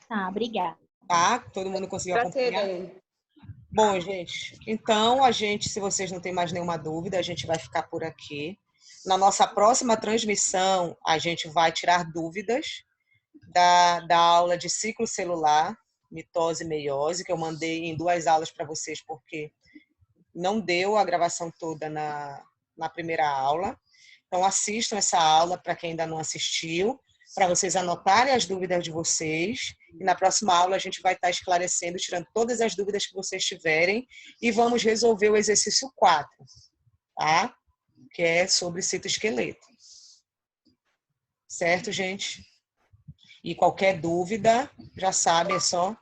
Tá, obrigada. Tá? Todo mundo conseguiu Letra C, acompanhar? Daiane. Bom, gente, então se vocês não têm mais nenhuma dúvida, a gente vai ficar por aqui. Na nossa próxima transmissão, a gente vai tirar dúvidas da aula de ciclo celular, mitose e meiose, que eu mandei em 2 aulas para vocês, porque não deu a gravação toda na primeira aula. Então, assistam essa aula para quem ainda não assistiu, para vocês anotarem as dúvidas de vocês. E na próxima aula a gente vai estar esclarecendo, tirando todas as dúvidas que vocês tiverem e vamos resolver o exercício 4, tá? Que é sobre citoesqueleto. Certo, gente? E qualquer dúvida, já sabe, é só